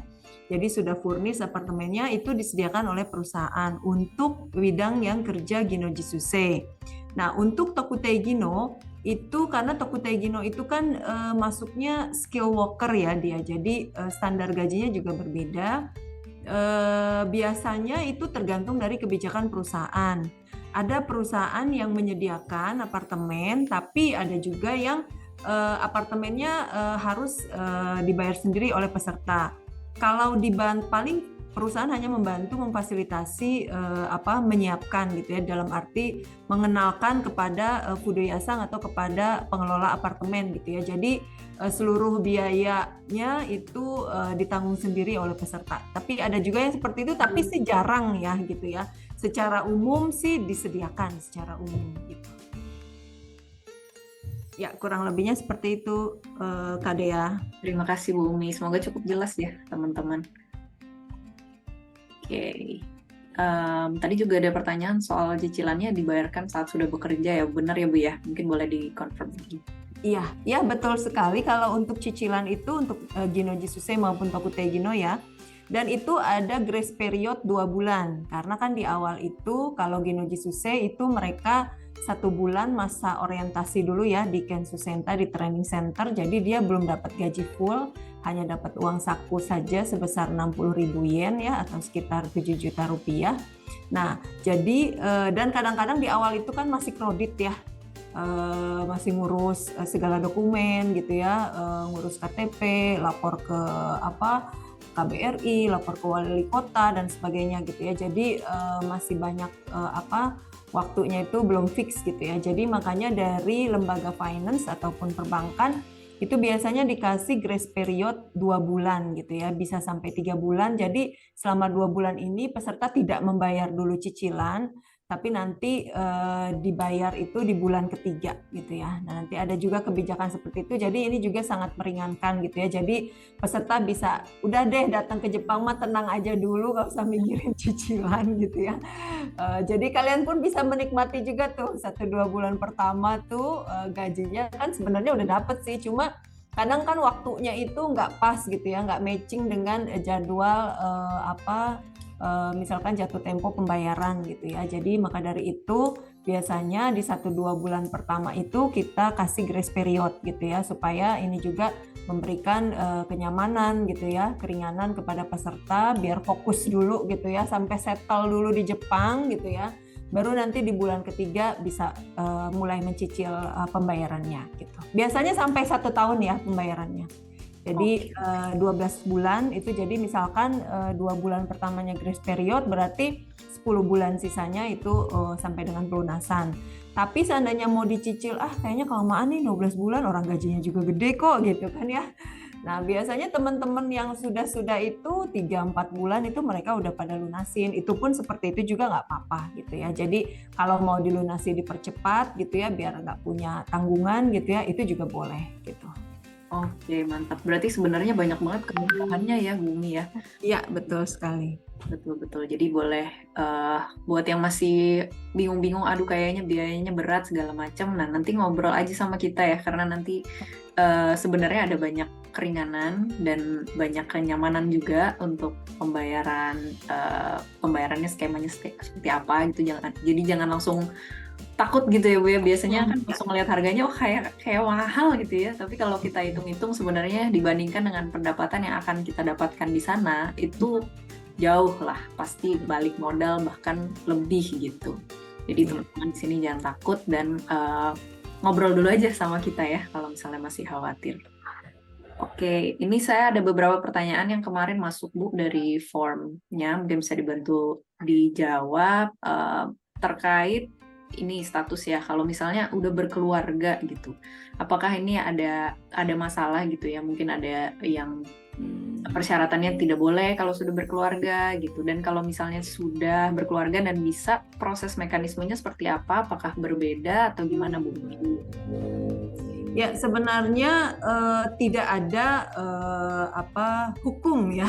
Jadi sudah furnis apartemennya, itu disediakan oleh perusahaan untuk bidang yang kerja Gino Jisuse. Nah, untuk Tokutei Gino itu karena Tokutei Gino itu kan masuknya skill worker ya dia. Jadi standar gajinya juga berbeda. Biasanya itu tergantung dari kebijakan perusahaan. Ada perusahaan yang menyediakan apartemen, tapi ada juga yang apartemennya harus dibayar sendiri oleh peserta. Kalau paling perusahaan hanya membantu memfasilitasi menyiapkan gitu ya, dalam arti mengenalkan kepada Fudayasang atau kepada pengelola apartemen gitu ya. Jadi seluruh biayanya itu ditanggung sendiri oleh peserta. Tapi ada juga yang seperti itu, tapi sih jarang ya gitu ya. Secara umum sih disediakan secara umum gitu. Ya, kurang lebihnya seperti itu, Kak Dea. Terima kasih Bu Umi, semoga cukup jelas ya teman-teman. Oke. Tadi juga ada pertanyaan soal cicilannya dibayarkan saat sudah bekerja ya, benar ya Bu ya? Mungkin boleh dikonfirm lagi. Iya, ya betul sekali. Kalau untuk cicilan itu untuk Gino Jisuse maupun Tokutei Gino ya. Dan itu ada grace period 2 bulan. Karena kan di awal itu kalau Gino Jisuse itu mereka 1 bulan masa orientasi dulu ya di Kensusenta, di training center. Jadi dia belum dapat gaji full, hanya dapat uang saku saja sebesar 60.000 yen ya, atau sekitar 7 juta rupiah. Nah, jadi dan kadang-kadang di awal itu kan masih kredit ya. Masih ngurus segala dokumen gitu ya, ngurus KTP, lapor ke KBRI, lapor ke wali kota dan sebagainya gitu ya. Jadi masih banyak waktunya itu belum fix gitu ya. Jadi makanya dari lembaga finance ataupun perbankan itu biasanya dikasih grace period 2 bulan gitu ya, bisa sampai 3 bulan. Jadi selama 2 bulan ini peserta tidak membayar dulu cicilan, tapi nanti dibayar itu di bulan ketiga gitu ya. Nah, nanti ada juga kebijakan seperti itu. Jadi ini juga sangat meringankan gitu ya. Jadi peserta bisa udah deh datang ke Jepang mah tenang aja dulu, nggak usah mikirin cicilan gitu ya. Jadi kalian pun bisa menikmati juga tuh 1-2 bulan pertama tuh gajinya kan sebenarnya udah dapet sih, cuma kadang kan waktunya itu nggak pas gitu ya, nggak matching dengan jadwal misalkan jatuh tempo pembayaran gitu ya. Jadi maka dari itu biasanya di 1-2 bulan pertama itu kita kasih grace period gitu ya, supaya ini juga memberikan kenyamanan gitu ya, keringanan kepada peserta biar fokus dulu gitu ya, sampai settle dulu di Jepang gitu ya. Baru nanti di bulan ketiga bisa mulai mencicil pembayarannya gitu. Biasanya sampai 1 tahun ya pembayarannya. Jadi 12 bulan itu, jadi misalkan 2 bulan pertamanya grace period, berarti 10 bulan sisanya itu sampai dengan pelunasan. Tapi seandainya mau dicicil, kayaknya kelamaan nih 12 bulan, orang gajinya juga gede kok gitu kan ya. Nah biasanya teman-teman yang sudah itu 3-4 bulan itu mereka udah pada lunasin. Itu pun seperti itu juga nggak apa-apa gitu ya. Jadi kalau mau dilunasi dipercepat gitu ya, biar nggak punya tanggungan gitu ya, itu juga boleh gitu. Oke, mantap. Berarti sebenarnya banyak banget kemudahannya ya, Bu Umi ya. Iya, betul sekali. Betul-betul. Jadi boleh buat yang masih bingung-bingung, aduh kayaknya biayanya berat segala macam. Nah, nanti ngobrol aja sama kita ya, karena nanti sebenarnya ada banyak keringanan dan banyak kenyamanan juga untuk pembayarannya skemanya seperti apa gitu. Jadi jangan langsung takut gitu ya Bu ya, biasanya kan langsung ngeliat harganya kayak mahal gitu ya, tapi kalau kita hitung-hitung sebenarnya dibandingkan dengan pendapatan yang akan kita dapatkan di sana itu jauh lah, pasti balik modal bahkan lebih gitu. Jadi teman-teman di sini jangan takut dan ngobrol dulu aja sama kita ya kalau misalnya masih khawatir. Oke, ini saya ada beberapa pertanyaan yang kemarin masuk Bu dari formnya, mungkin bisa dibantu dijawab terkait ini status ya, kalau misalnya udah berkeluarga gitu, apakah ini ada masalah gitu ya? Mungkin ada yang persyaratannya tidak boleh kalau sudah berkeluarga gitu, dan kalau misalnya sudah berkeluarga dan bisa, proses mekanismenya seperti apa? Apakah berbeda atau gimana, Bu? Ya, sebenarnya tidak ada hukum ya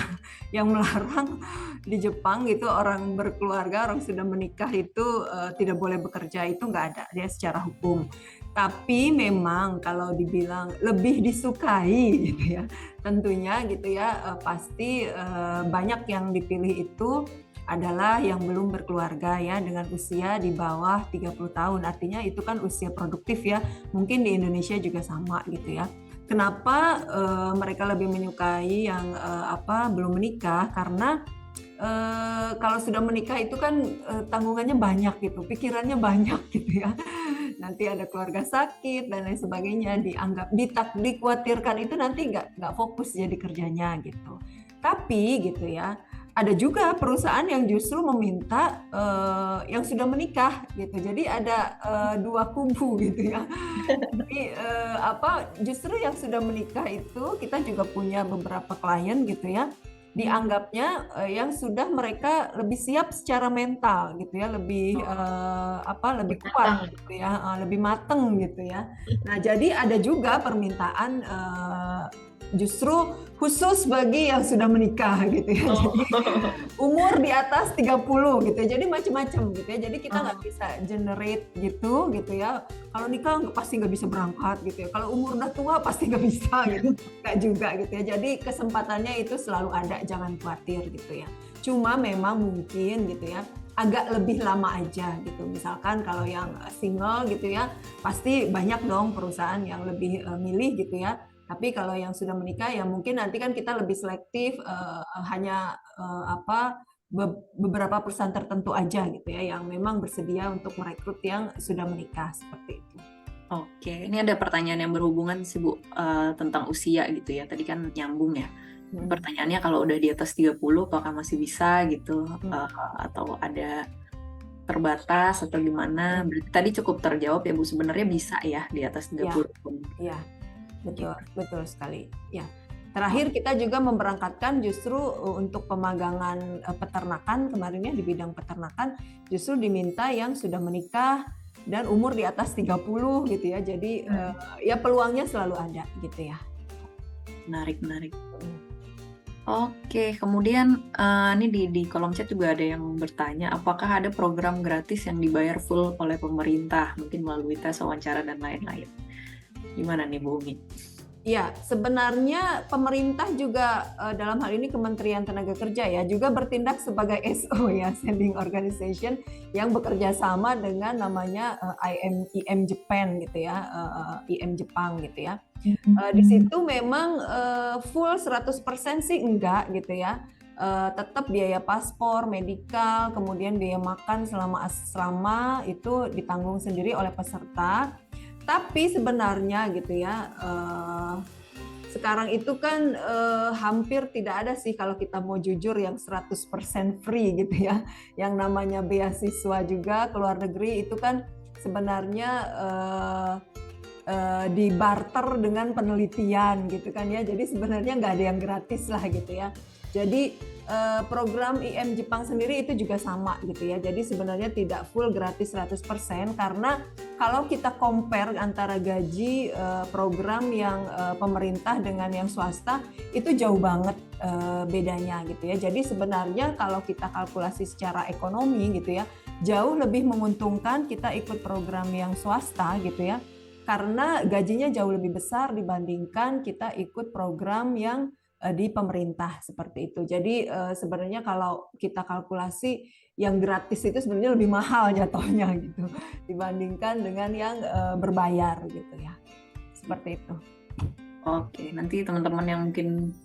yang melarang di Jepang gitu orang berkeluarga, orang sudah menikah itu tidak boleh bekerja, itu nggak ada dia secara hukum. Tapi memang kalau dibilang lebih disukai gitu ya, tentunya gitu ya pasti banyak yang dipilih itu adalah yang belum berkeluarga ya, dengan usia di bawah 30 tahun. Artinya itu kan usia produktif ya. Mungkin di Indonesia juga sama gitu ya. Kenapa mereka lebih menyukai yang belum menikah? Karena kalau sudah menikah itu kan tanggungannya banyak gitu, pikirannya banyak gitu ya. Nanti ada keluarga sakit dan lain sebagainya, dianggap dikhawatirkan itu nanti nggak fokus jadi kerjanya gitu. Tapi gitu ya, ada juga perusahaan yang justru meminta yang sudah menikah gitu. Jadi ada dua kubu gitu ya. Jadi justru yang sudah menikah itu kita juga punya beberapa klien gitu ya. Dianggapnya yang sudah mereka lebih siap secara mental gitu ya, lebih lebih kuat gitu ya, lebih mateng gitu ya. Nah, jadi ada juga permintaan justru khusus bagi yang sudah menikah gitu ya. Jadi umur di atas 30 gitu ya. Jadi macam-macam gitu ya. Jadi kita nggak bisa generate gitu ya. Kalau nikah pasti nggak bisa berangkat gitu ya. Kalau umur udah tua pasti nggak bisa gitu. Nggak juga gitu ya. Jadi kesempatannya itu selalu ada, jangan khawatir gitu ya. Cuma memang mungkin gitu ya, agak lebih lama aja gitu. Misalkan kalau yang single gitu ya, pasti banyak dong perusahaan yang lebih milih gitu ya. Tapi kalau yang sudah menikah ya mungkin nanti kan kita lebih selektif, hanya beberapa perusahaan tertentu aja gitu ya yang memang bersedia untuk merekrut yang sudah menikah seperti itu. Oke, ini ada pertanyaan yang berhubungan sih Bu, tentang usia gitu ya. Tadi kan nyambung ya. Pertanyaannya kalau udah di atas 30 apakah masih bisa gitu, atau ada terbatas atau gimana? Berarti tadi cukup terjawab ya Bu, sebenarnya bisa ya di atas 30 pun. Iya. Betul sekali. Ya. Terakhir kita juga memberangkatkan justru untuk pemagangan peternakan kemarinnya di bidang peternakan justru diminta yang sudah menikah dan umur di atas 30 gitu ya. Jadi ya peluangnya selalu ada gitu ya. Menarik. Oke, kemudian ini di kolom chat juga ada yang bertanya, apakah ada program gratis yang dibayar full oleh pemerintah, mungkin melalui tes wawancara dan lain-lain? Gimana nih Bu Umi? Ya, sebenarnya pemerintah juga dalam hal ini Kementerian Tenaga Kerja ya juga bertindak sebagai SO ya, Sending Organization yang bekerja sama dengan namanya IM Japan gitu ya, IM Jepang gitu ya. Di situ memang full 100% sih enggak gitu ya. Tetap biaya paspor, medikal, kemudian biaya makan selama asrama itu ditanggung sendiri oleh peserta. Tapi sebenarnya gitu ya, sekarang itu kan hampir tidak ada sih kalau kita mau jujur yang 100% free gitu ya. Yang namanya beasiswa juga ke luar negeri itu kan sebenarnya dibarter dengan penelitian gitu kan ya. Jadi sebenarnya nggak ada yang gratis lah gitu ya. Jadi program IM Jepang sendiri itu juga sama gitu ya. Jadi sebenarnya tidak full gratis 100% karena kalau kita compare antara gaji program yang pemerintah dengan yang swasta itu jauh banget bedanya gitu ya. Jadi sebenarnya kalau kita kalkulasi secara ekonomi gitu ya, jauh lebih menguntungkan kita ikut program yang swasta gitu ya. Karena gajinya jauh lebih besar dibandingkan kita ikut program yang di pemerintah seperti itu. Jadi sebenarnya kalau kita kalkulasi yang gratis itu sebenarnya lebih mahal jatuhnya gitu dibandingkan dengan yang berbayar gitu ya. Seperti itu. Oke, nanti teman-teman yang mungkin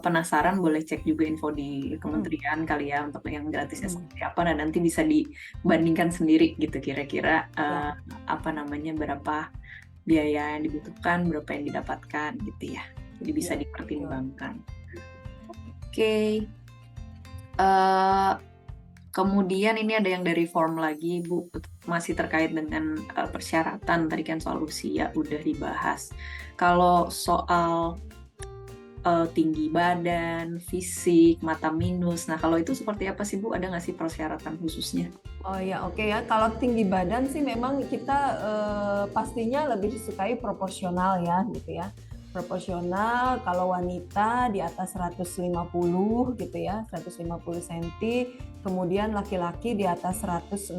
penasaran boleh cek juga info di kementerian kali ya untuk yang gratisnya seperti apa, dan nanti bisa dibandingkan sendiri gitu kira-kira berapa biaya yang dibutuhkan, berapa yang didapatkan gitu ya. Jadi bisa dipertimbangkan. Oke. Kemudian ini ada yang dari form lagi, Bu, masih terkait dengan persyaratan. Tadi kan soal usia udah dibahas. Kalau soal tinggi badan, fisik, mata minus, nah kalau itu seperti apa sih, Bu? Ada nggak sih persyaratan khususnya? Oh ya, oke ya. Kalau tinggi badan sih memang kita pastinya lebih disukai proporsional ya, gitu ya. Proporsional, kalau wanita di atas 150 gitu ya, 150 cm, kemudian laki-laki di atas 160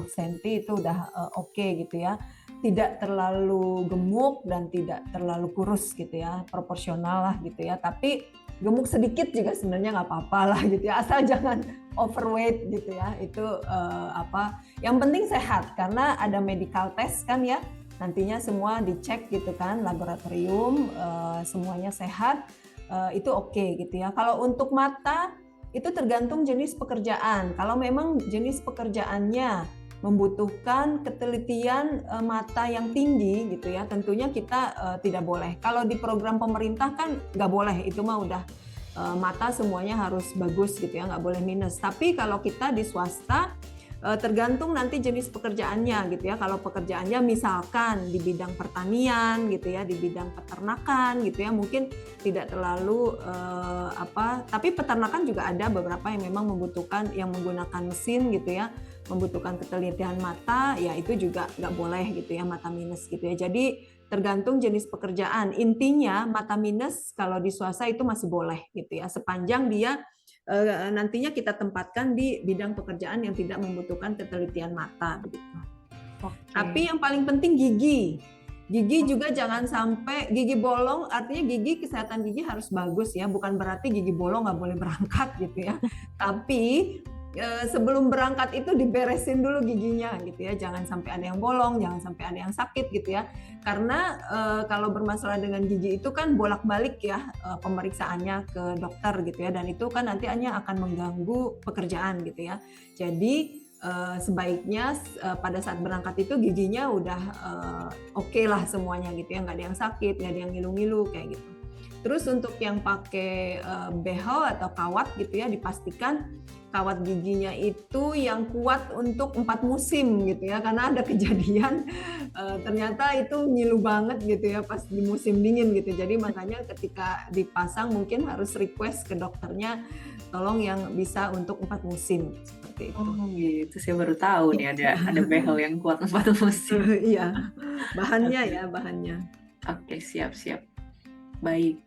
cm itu udah oke gitu ya. Tidak terlalu gemuk dan tidak terlalu kurus gitu ya, proporsional lah gitu ya. Tapi gemuk sedikit juga sebenarnya nggak apa-apa lah gitu ya, asal jangan overweight gitu ya. Itu yang penting sehat, karena ada medical test kan ya, nantinya semua dicek gitu kan, laboratorium semuanya sehat, itu oke gitu ya. Kalau untuk mata itu tergantung jenis pekerjaan. Kalau memang jenis pekerjaannya membutuhkan ketelitian mata yang tinggi gitu ya, tentunya kita tidak boleh. Kalau di program pemerintah kan nggak boleh, itu mah udah mata semuanya harus bagus gitu ya, nggak boleh minus. Tapi kalau kita di swasta tergantung nanti jenis pekerjaannya gitu ya. Kalau pekerjaannya misalkan di bidang pertanian gitu ya, di bidang peternakan gitu ya, mungkin tidak terlalu tapi peternakan juga ada beberapa yang memang membutuhkan yang menggunakan mesin gitu ya, membutuhkan ketelitian mata, ya itu juga nggak boleh gitu ya, mata minus gitu ya. Jadi tergantung jenis pekerjaan. Intinya mata minus kalau di swasta itu masih boleh gitu ya, sepanjang dia nantinya kita tempatkan di bidang pekerjaan yang tidak membutuhkan ketelitian mata begitu. Tapi yang paling penting gigi. Gigi juga jangan sampai gigi bolong, artinya gigi, kesehatan gigi harus bagus ya, bukan berarti gigi bolong nggak boleh berangkat gitu ya. Tapi sebelum berangkat itu diberesin dulu giginya gitu ya, jangan sampai ada yang bolong, jangan sampai ada yang sakit gitu ya. Karena kalau bermasalah dengan gigi itu kan bolak-balik ya pemeriksaannya ke dokter gitu ya, dan itu kan nanti hanya akan mengganggu pekerjaan gitu ya. Jadi sebaiknya pada saat berangkat itu giginya udah oke lah semuanya gitu ya, nggak ada yang sakit, nggak ada yang ngilu-ngilu kayak gitu. Terus untuk yang pakai behel atau kawat gitu ya, dipastikan kawat giginya itu yang kuat untuk 4 musim gitu ya, karena ada kejadian ternyata itu ngilu banget gitu ya pas di musim dingin gitu. Jadi makanya ketika dipasang mungkin harus request ke dokternya tolong yang bisa untuk 4 musim seperti itu. Oh gitu, saya baru tahu nih ada behel yang kuat 4 musim. Iya, bahannya. Oke, siap. Baik,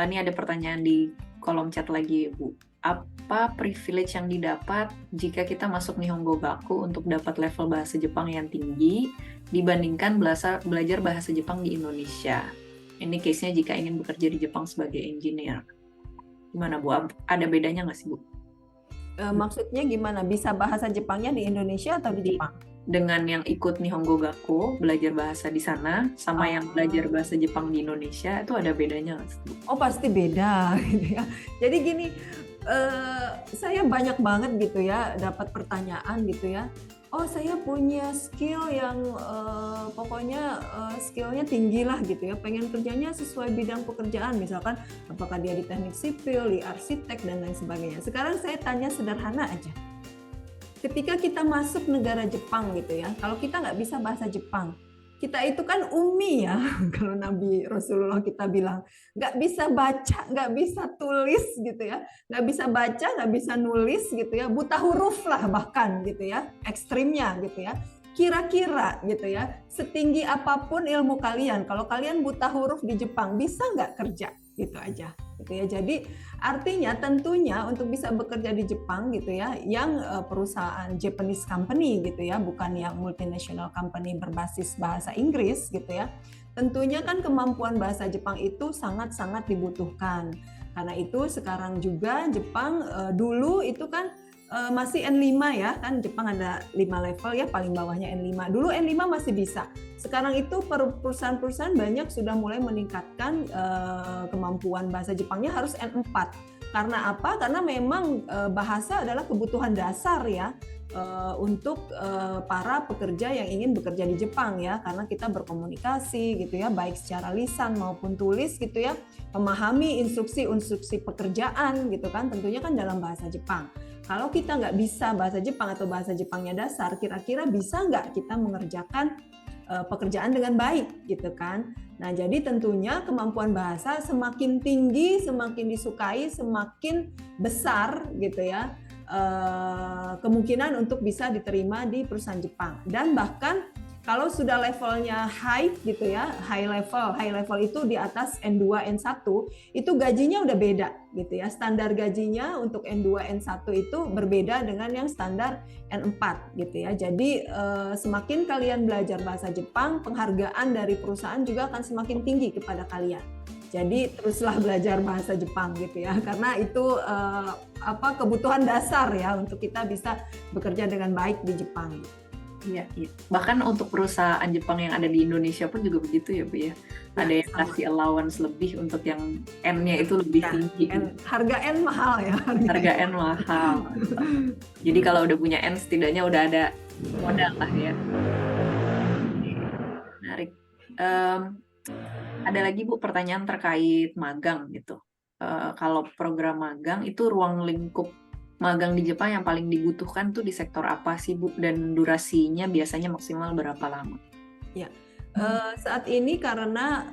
ini ada pertanyaan di kolom chat lagi, Bu. Apa privilege yang didapat jika kita masuk Nihongo Gaku untuk dapat level bahasa Jepang yang tinggi dibandingkan belajar bahasa Jepang di Indonesia? Ini case-nya jika ingin bekerja di Jepang sebagai engineer. Gimana, Bu? Ada bedanya nggak sih, Bu? Maksudnya gimana? Bisa bahasa Jepangnya di Indonesia atau di Jepang? Dengan yang ikut Nihongo Gaku, belajar bahasa di sana, sama yang belajar bahasa Jepang di Indonesia, itu ada bedanya nggak sih, Bu? Oh, pasti beda gitu ya. Jadi gini, saya banyak banget gitu ya dapat pertanyaan gitu ya. Oh, saya punya skill yang pokoknya skillnya tinggi lah gitu ya. Pengen kerjanya sesuai bidang pekerjaan, misalkan apakah dia di teknik sipil, di arsitek dan lain sebagainya. Sekarang saya tanya sederhana aja. Ketika kita masuk negara Jepang gitu ya, kalau kita nggak bisa bahasa Jepang, kita itu kan umi ya, kalau Nabi Rasulullah kita bilang, nggak bisa baca, nggak bisa tulis gitu ya, nggak bisa baca, nggak bisa nulis gitu ya, buta huruf lah bahkan gitu ya, ekstrimnya gitu ya. Kira-kira gitu ya, setinggi apapun ilmu kalian, kalau kalian buta huruf di Jepang, bisa nggak kerja? Gitu aja. Gitu ya. Jadi artinya tentunya untuk bisa bekerja di Jepang gitu ya, yang perusahaan Japanese company gitu ya, bukan yang multinational company berbasis bahasa Inggris gitu ya. Tentunya kan kemampuan bahasa Jepang itu sangat-sangat dibutuhkan. Karena itu sekarang juga Jepang dulu itu kan masih N5 ya, kan Jepang ada 5 level ya, paling bawahnya N5. Dulu N5 masih bisa. Sekarang itu perusahaan-perusahaan banyak sudah mulai meningkatkan kemampuan bahasa Jepangnya harus N4. Karena apa? Karena memang bahasa adalah kebutuhan dasar ya. untuk para pekerja yang ingin bekerja di Jepang ya, karena kita berkomunikasi gitu ya, baik secara lisan maupun tulis gitu ya, memahami instruksi-instruksi pekerjaan gitu kan, tentunya kan dalam bahasa Jepang. Kalau kita nggak bisa bahasa Jepang atau bahasa Jepangnya dasar, kira-kira bisa nggak kita mengerjakan pekerjaan dengan baik gitu kan. Nah, jadi tentunya kemampuan bahasa semakin tinggi, semakin disukai, semakin besar gitu ya kemungkinan untuk bisa diterima di perusahaan Jepang. Dan bahkan kalau sudah levelnya high gitu ya, high level itu di atas N2, N1, itu gajinya udah beda gitu ya. Standar gajinya untuk N2, N1 itu berbeda dengan yang standar N4 gitu ya. Jadi semakin kalian belajar bahasa Jepang, penghargaan dari perusahaan juga akan semakin tinggi kepada kalian. Jadi teruslah belajar bahasa Jepang gitu ya, karena itu kebutuhan dasar ya untuk kita bisa bekerja dengan baik di Jepang. Iya, iya. Bahkan untuk perusahaan Jepang yang ada di Indonesia pun juga begitu ya, Bu ya. Ada yang kasih allowance lebih untuk yang N-nya itu lebih tinggi. Harga N mahal ya. Harga N mahal. Jadi kalau udah punya N setidaknya udah ada modal lah ya. Menarik. Ada lagi Bu pertanyaan terkait magang gitu. Kalau program magang itu ruang lingkup magang di Jepang yang paling dibutuhkan tuh di sektor apa sih Bu, dan durasinya biasanya maksimal berapa lama? Ya, saat ini karena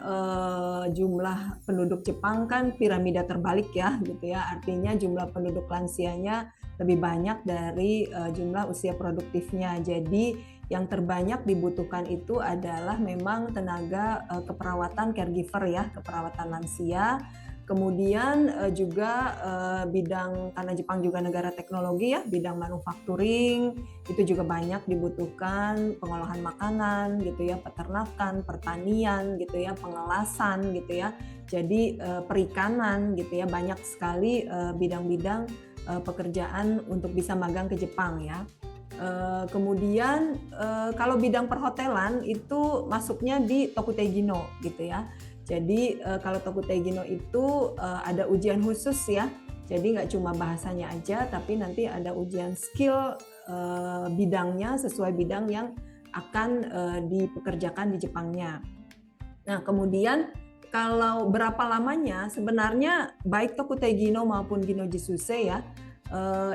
jumlah penduduk Jepang kan piramida terbalik ya gitu ya, artinya jumlah penduduk lansianya lebih banyak dari jumlah usia produktifnya. Jadi yang terbanyak dibutuhkan itu adalah memang tenaga keperawatan caregiver ya, keperawatan lansia. Kemudian juga bidang, karena Jepang juga negara teknologi ya, bidang manufacturing itu juga banyak dibutuhkan, pengolahan makanan gitu ya, peternakan, pertanian gitu ya, pengelasan gitu ya. Jadi perikanan gitu ya, banyak sekali bidang-bidang pekerjaan untuk bisa magang ke Jepang ya. Kemudian kalau bidang perhotelan itu masuknya di Tokutegino gitu ya. Jadi kalau Tokutegino itu ada ujian khusus ya. Jadi nggak cuma bahasanya aja, tapi nanti ada ujian skill bidangnya sesuai bidang yang akan dipekerjakan di Jepangnya. Nah kemudian kalau berapa lamanya, sebenarnya baik Tokutegino maupun Gino Jisuse ya,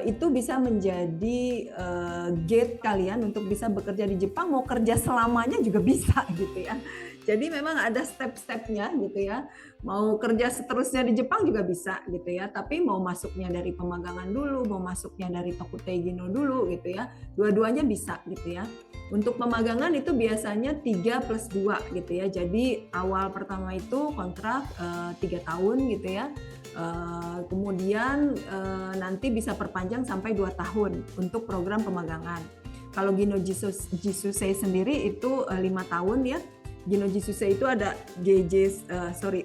itu bisa menjadi gate kalian untuk bisa bekerja di Jepang. Mau kerja selamanya juga bisa gitu ya. Jadi memang ada step-stepnya gitu ya. Mau kerja seterusnya di Jepang juga bisa gitu ya. Tapi mau masuknya dari pemagangan dulu, mau masuknya dari Tokutegino dulu gitu ya. Dua-duanya bisa gitu ya. Untuk pemagangan itu biasanya 3+2 gitu ya. Jadi awal pertama itu kontrak 3 tahun gitu ya. Kemudian nanti bisa perpanjang sampai 2 tahun untuk program pemagangan. Kalau Gino Jisuse sendiri itu 5 tahun ya. Gino Jisuse itu ada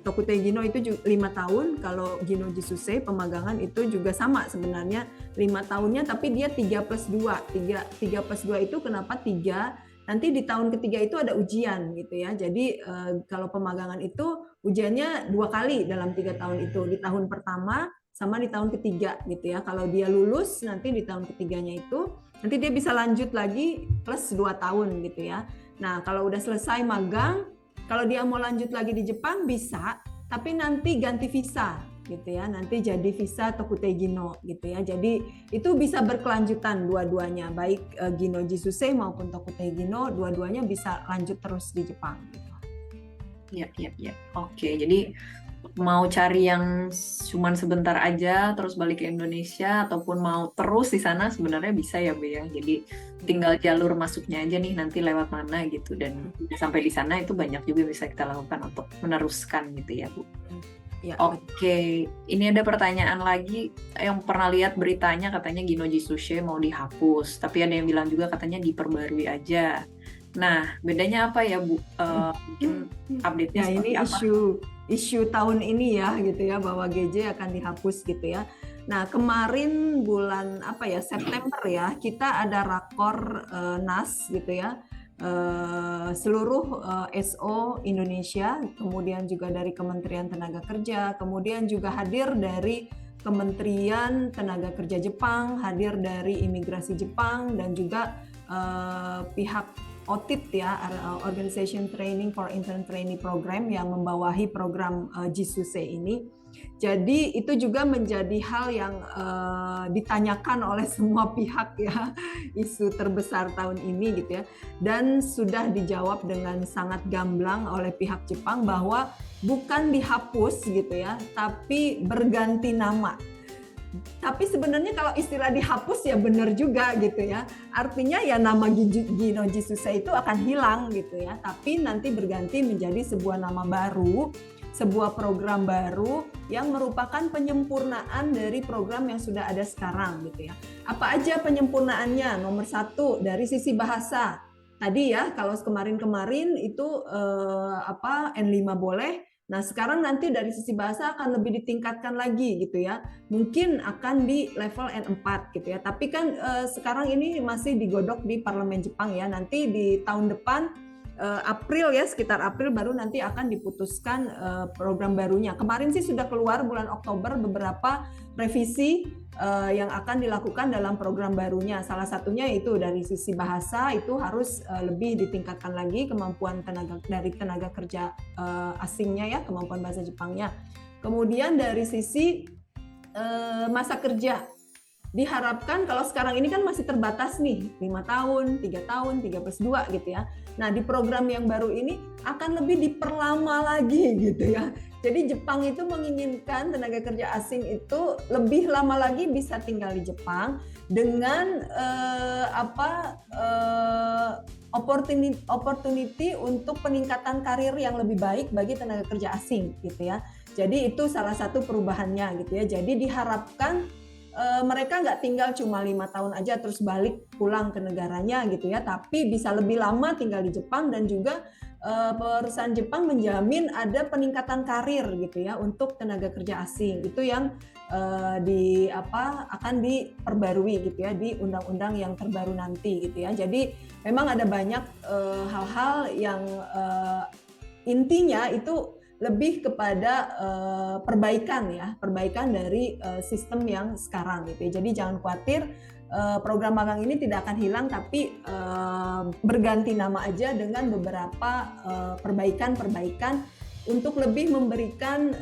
Tokutegino itu 5 tahun, kalau Gino Jisuse pemagangan itu juga sama sebenarnya 5 tahunnya, tapi dia 3+2. 3+2 itu kenapa 3? Nanti di tahun ketiga itu ada ujian gitu ya. Jadi kalau pemagangan itu ujiannya 2 kali dalam 3 tahun itu, di tahun pertama sama di tahun ketiga gitu ya. Kalau dia lulus nanti di tahun ketiganya itu nanti dia bisa lanjut lagi plus 2 tahun gitu ya. Nah, kalau udah selesai magang, kalau dia mau lanjut lagi di Jepang bisa, tapi nanti ganti visa gitu ya. Nanti jadi visa Tokutegino gitu ya. Jadi itu bisa berkelanjutan dua-duanya, baik Gino Jisuse maupun Tokutegino, dua-duanya bisa lanjut terus di Jepang gitu. Iya. Oke, jadi mau cari yang cuman sebentar aja terus balik ke Indonesia ataupun mau terus di sana sebenarnya bisa ya Bu ya. Jadi tinggal jalur masuknya aja nih nanti lewat mana gitu, dan sampai di sana itu banyak juga bisa kita lakukan untuk meneruskan gitu ya Bu. Ya, oke, ini ada pertanyaan lagi yang pernah lihat beritanya katanya Gino Jisuse mau dihapus, tapi ada yang bilang juga katanya diperbarui aja. Nah, bedanya apa ya Bu? Mungkin update-nya ya, ini apa? Isu tahun ini ya gitu ya, bahwa GJ akan dihapus gitu ya. Nah kemarin bulan September ya, kita ada rakor NAS gitu ya, seluruh SO Indonesia, kemudian juga dari Kementerian Tenaga Kerja, kemudian juga hadir dari Kementerian Tenaga Kerja Jepang, hadir dari Imigrasi Jepang, dan juga pihak OTIT ya, Organization Training for Intern Trainee Program yang membawahi program JISUSE ini. Jadi itu juga menjadi hal yang ditanyakan oleh semua pihak ya, isu terbesar tahun ini gitu ya. Dan sudah dijawab dengan sangat gamblang oleh pihak Jepang bahwa bukan dihapus gitu ya, tapi berganti nama. Tapi sebenarnya kalau istilah dihapus ya benar juga gitu ya. Artinya ya nama Gino JISUSE itu akan hilang gitu ya. Tapi nanti berganti menjadi sebuah nama baru, sebuah program baru yang merupakan penyempurnaan dari program yang sudah ada sekarang gitu ya. Apa aja penyempurnaannya? Nomor 1 dari sisi bahasa. Tadi ya kalau kemarin-kemarin itu N5 boleh. Nah, sekarang nanti dari sisi bahasa akan lebih ditingkatkan lagi gitu ya. Mungkin akan di level N4 gitu ya. Tapi kan sekarang ini masih digodok di Parlemen Jepang ya. Nanti di tahun depan April ya, sekitar April baru nanti akan diputuskan program barunya. Kemarin sih sudah keluar bulan Oktober beberapa revisi yang akan dilakukan dalam program barunya. Salah satunya itu dari sisi bahasa itu harus lebih ditingkatkan lagi kemampuan tenaga kerja asingnya ya, kemampuan bahasa Jepangnya. Kemudian dari sisi masa kerja, diharapkan kalau sekarang ini kan masih terbatas nih 5 tahun, 3 tahun, 3+2 gitu ya. Nah, di program yang baru ini akan lebih diperlama lagi gitu ya. Jadi Jepang itu menginginkan tenaga kerja asing itu lebih lama lagi bisa tinggal di Jepang dengan opportunity untuk peningkatan karir yang lebih baik bagi tenaga kerja asing gitu ya. Jadi itu salah satu perubahannya gitu ya. Jadi diharapkan mereka nggak tinggal cuma 5 tahun aja terus balik pulang ke negaranya gitu ya, tapi bisa lebih lama tinggal di Jepang dan juga perusahaan Jepang menjamin ada peningkatan karir gitu ya untuk tenaga kerja asing. Itu yang akan diperbarui gitu ya di undang-undang yang terbaru nanti gitu ya. Jadi memang ada banyak hal-hal yang intinya itu lebih kepada perbaikan dari sistem yang sekarang gitu ya. Jadi jangan khawatir, program magang ini tidak akan hilang, tapi berganti nama aja dengan beberapa perbaikan untuk lebih memberikan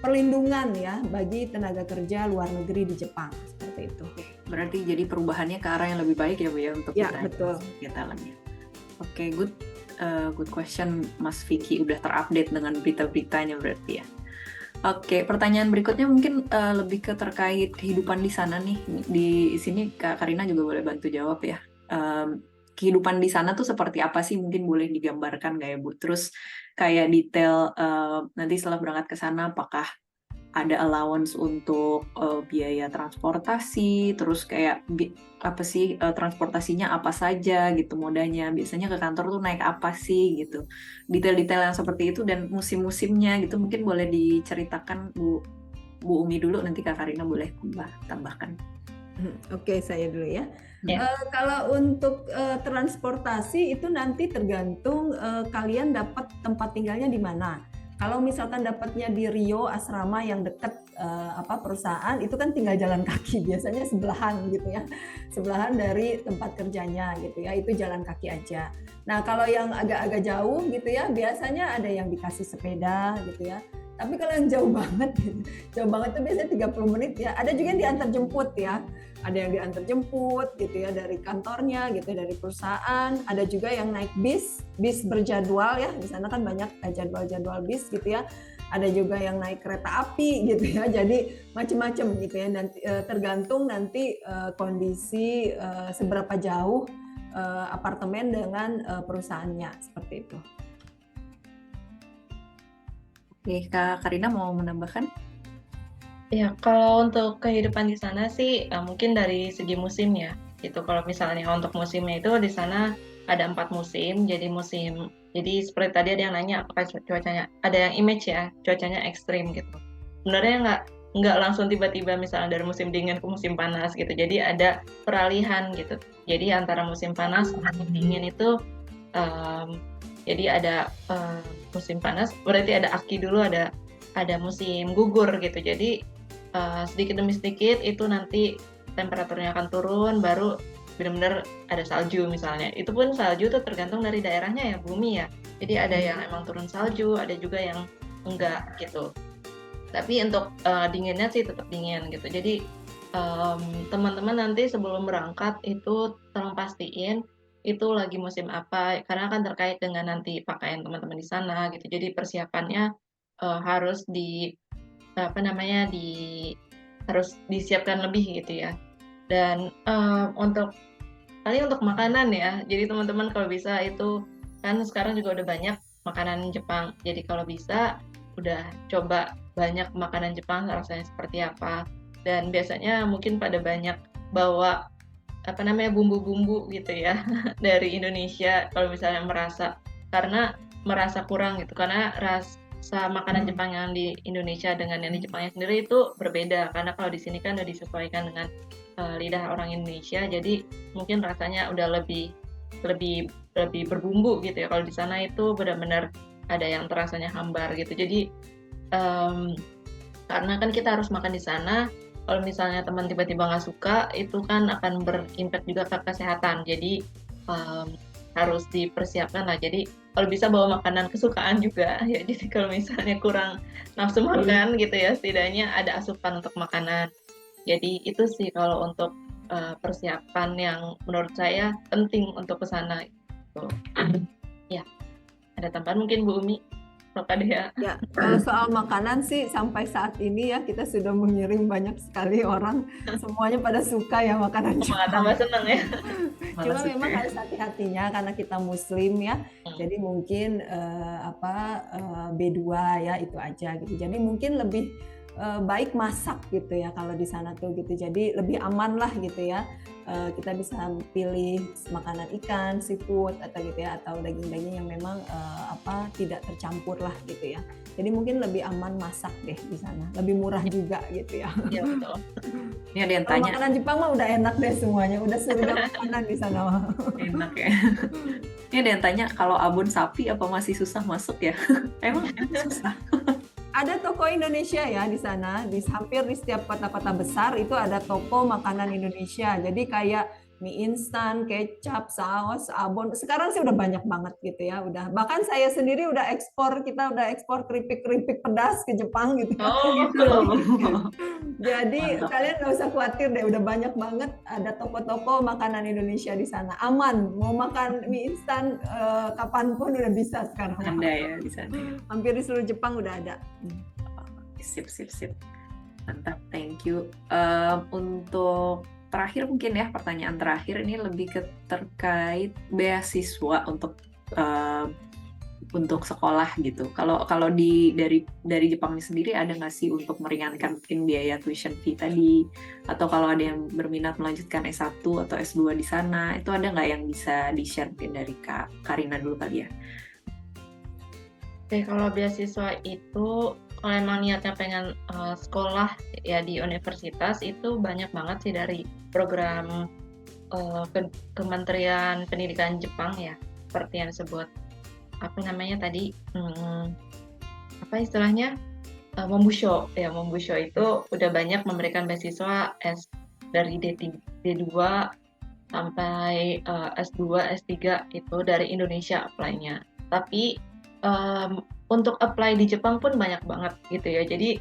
perlindungan ya bagi tenaga kerja luar negeri di Jepang seperti itu. Berarti jadi perubahannya ke arah yang lebih baik ya Bu ya untuk ya, betul. Talentnya. Oke, good question Mas Vicky, udah terupdate dengan berita-beritanya berarti ya. Oke, pertanyaan berikutnya mungkin lebih ke terkait kehidupan di sana nih. Di sini Kak Karina juga boleh bantu jawab ya. Kehidupan di sana tuh seperti apa sih? Mungkin boleh digambarkan nggak ya Bu? Terus kayak detail nanti setelah berangkat ke sana apakah ada allowance untuk biaya transportasi, terus kayak transportasinya apa saja gitu, modanya biasanya ke kantor tuh naik apa sih gitu, detail-detail yang seperti itu dan musim-musimnya gitu mungkin boleh diceritakan Bu Umi dulu, nanti Kak Karina boleh tambahkan. Oke, saya dulu ya. Kalau untuk transportasi itu nanti tergantung kalian dapat tempat tinggalnya di mana. Kalau misalkan dapatnya di Rio asrama yang dekat perusahaan, itu kan tinggal jalan kaki, biasanya sebelahan gitu ya, sebelahan dari tempat kerjanya gitu ya, itu jalan kaki aja. Nah kalau yang agak-agak jauh gitu ya, biasanya ada yang dikasih sepeda gitu ya. Tapi kalau yang jauh banget tuh biasanya 30 menit ya. Ada juga yang diantar jemput ya. Ada yang diantar jemput gitu ya dari kantornya gitu, dari perusahaan. Ada juga yang naik bis berjadwal ya. Di sana kan banyak jadwal-jadwal bis gitu ya. Ada juga yang naik kereta api gitu ya. Jadi macam-macam gitu ya. Dan tergantung nanti kondisi seberapa jauh apartemen dengan perusahaannya, seperti itu. Oke, Kak Karina mau menambahkan? Ya, kalau untuk kehidupan di sana sih mungkin dari segi musim ya. Gitu. Kalau misalnya untuk musimnya itu di sana ada 4 musim. Jadi seperti tadi ada yang nanya apakah cuacanya, ada yang image ya, cuacanya ekstrim gitu. Sebenarnya nggak langsung tiba-tiba misalnya dari musim dingin ke musim panas gitu. Jadi ada peralihan gitu. Jadi antara musim panas dan musim dingin itu jadi ada musim panas, berarti ada Aki dulu, ada ada musim gugur gitu. Jadi sedikit demi sedikit itu nanti temperaturnya akan turun, baru benar-benar ada salju misalnya. Itu pun salju tuh tergantung dari daerahnya ya, bumi ya. Jadi ada yang emang turun salju, ada juga yang enggak gitu. Tapi untuk dinginnya sih tetap dingin gitu. Jadi teman-teman nanti sebelum berangkat itu tolong pastiin itu lagi musim apa, karena kan terkait dengan nanti pakaian teman-teman di sana gitu. Jadi persiapannya harus apa namanya harus disiapkan lebih gitu ya. Dan paling untuk makanan ya. Jadi teman-teman kalau bisa itu kan sekarang juga udah banyak makanan Jepang. Jadi kalau bisa udah coba banyak makanan Jepang rasanya seperti apa. Dan biasanya mungkin pada banyak bawa apa namanya bumbu-bumbu gitu ya dari Indonesia kalau misalnya merasa kurang gitu, karena rasa makanan Jepang yang di Indonesia dengan yang di Jepangnya sendiri itu berbeda, karena kalau di sini kan udah disesuaikan dengan lidah orang Indonesia, jadi mungkin rasanya udah lebih lebih lebih berbumbu gitu ya. Kalau di sana itu benar-benar ada yang terasanya hambar gitu. Jadi karena kan kita harus makan di sana, kalau misalnya teman tiba-tiba nggak suka, itu kan akan berimpact juga ke kesehatan. Jadi harus dipersiapkan lah. Jadi kalau bisa bawa makanan kesukaan juga ya. Jadi kalau misalnya kurang nafsu makan gitu ya, setidaknya ada asupan untuk makanan. Jadi itu sih kalau untuk persiapan yang menurut saya penting untuk ke sana. Gitu. Ya, ada tambahan mungkin Bu Umi? Dea. Ya, kalau soal makanan sih sampai saat ini ya kita sudah mengiring banyak sekali orang, semuanya pada suka ya makanan Malah Jepang. tambah seneng ya. Cuma memang harus hati-hatinya karena kita Muslim ya, jadi mungkin B2 ya itu aja gitu. Jadi mungkin lebih baik masak gitu ya kalau di sana tuh gitu. Jadi lebih aman lah gitu ya. Kita bisa pilih makanan ikan, seafood atau gitu ya, atau daging-daging yang memang tidak tercampur lah gitu ya. Jadi mungkin lebih aman masak deh di sana, lebih murah juga gitu ya. Iya betul. Ini ada yang tanya. Makanan Jepang mah udah enak deh semuanya, udah surga makanan di sana mah. Enak ya. Ini ada yang tanya kalau abon sapi apa masih susah masuk ya? Emang susah. Ada toko Indonesia ya di sana, hampir di setiap kota-kota besar itu ada toko makanan Indonesia. Jadi kayak mie instan, kecap, saus, abon. Sekarang sih udah banyak banget gitu ya. Udah. Bahkan saya sendiri kita udah ekspor keripik-keripik pedas ke Jepang gitu. Oh gitu. Jadi Mantap. kalian nggak usah khawatir deh, udah banyak banget ada toko-toko makanan Indonesia di sana. Aman, mau makan mie instan kapanpun udah bisa sekarang. Ada ya di sana. Hampir di seluruh Jepang udah ada. Sip. Mantap, thank you. Untuk terakhir mungkin ya, pertanyaan terakhir ini lebih terkait beasiswa untuk sekolah gitu. Kalau dari Jepangnya sendiri ada nggak sih untuk meringankan mungkin biaya tuition fee tadi, atau kalau ada yang berminat melanjutkan S1 atau S2 di sana, itu ada nggak yang bisa di-share mungkin dari Kak Karina dulu kali ya? Oke, kalau beasiswa itu kalau emang niatnya pengen sekolah ya di universitas, itu banyak banget sih dari program Kementerian Pendidikan Jepang ya, seperti yang disebut apa namanya tadi apa istilahnya Mombusho ya. Mombusho itu udah banyak memberikan beasiswa dari D2 sampai S2 S3 itu dari Indonesia apply-nya. Tapi untuk apply di Jepang pun banyak banget gitu ya. Jadi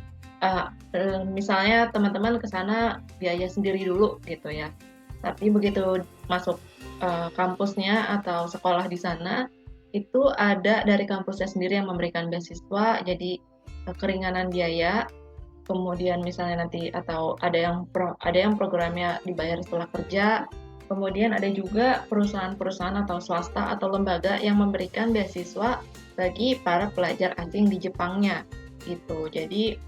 misalnya teman-teman ke sana biaya sendiri dulu gitu ya. Tapi begitu masuk kampusnya atau sekolah di sana, itu ada dari kampusnya sendiri yang memberikan beasiswa, jadi keringanan biaya. Kemudian misalnya nanti atau ada yang programnya dibayar setelah kerja. Kemudian ada juga perusahaan-perusahaan atau swasta atau lembaga yang memberikan beasiswa bagi para pelajar asing di Jepangnya gitu. Jadi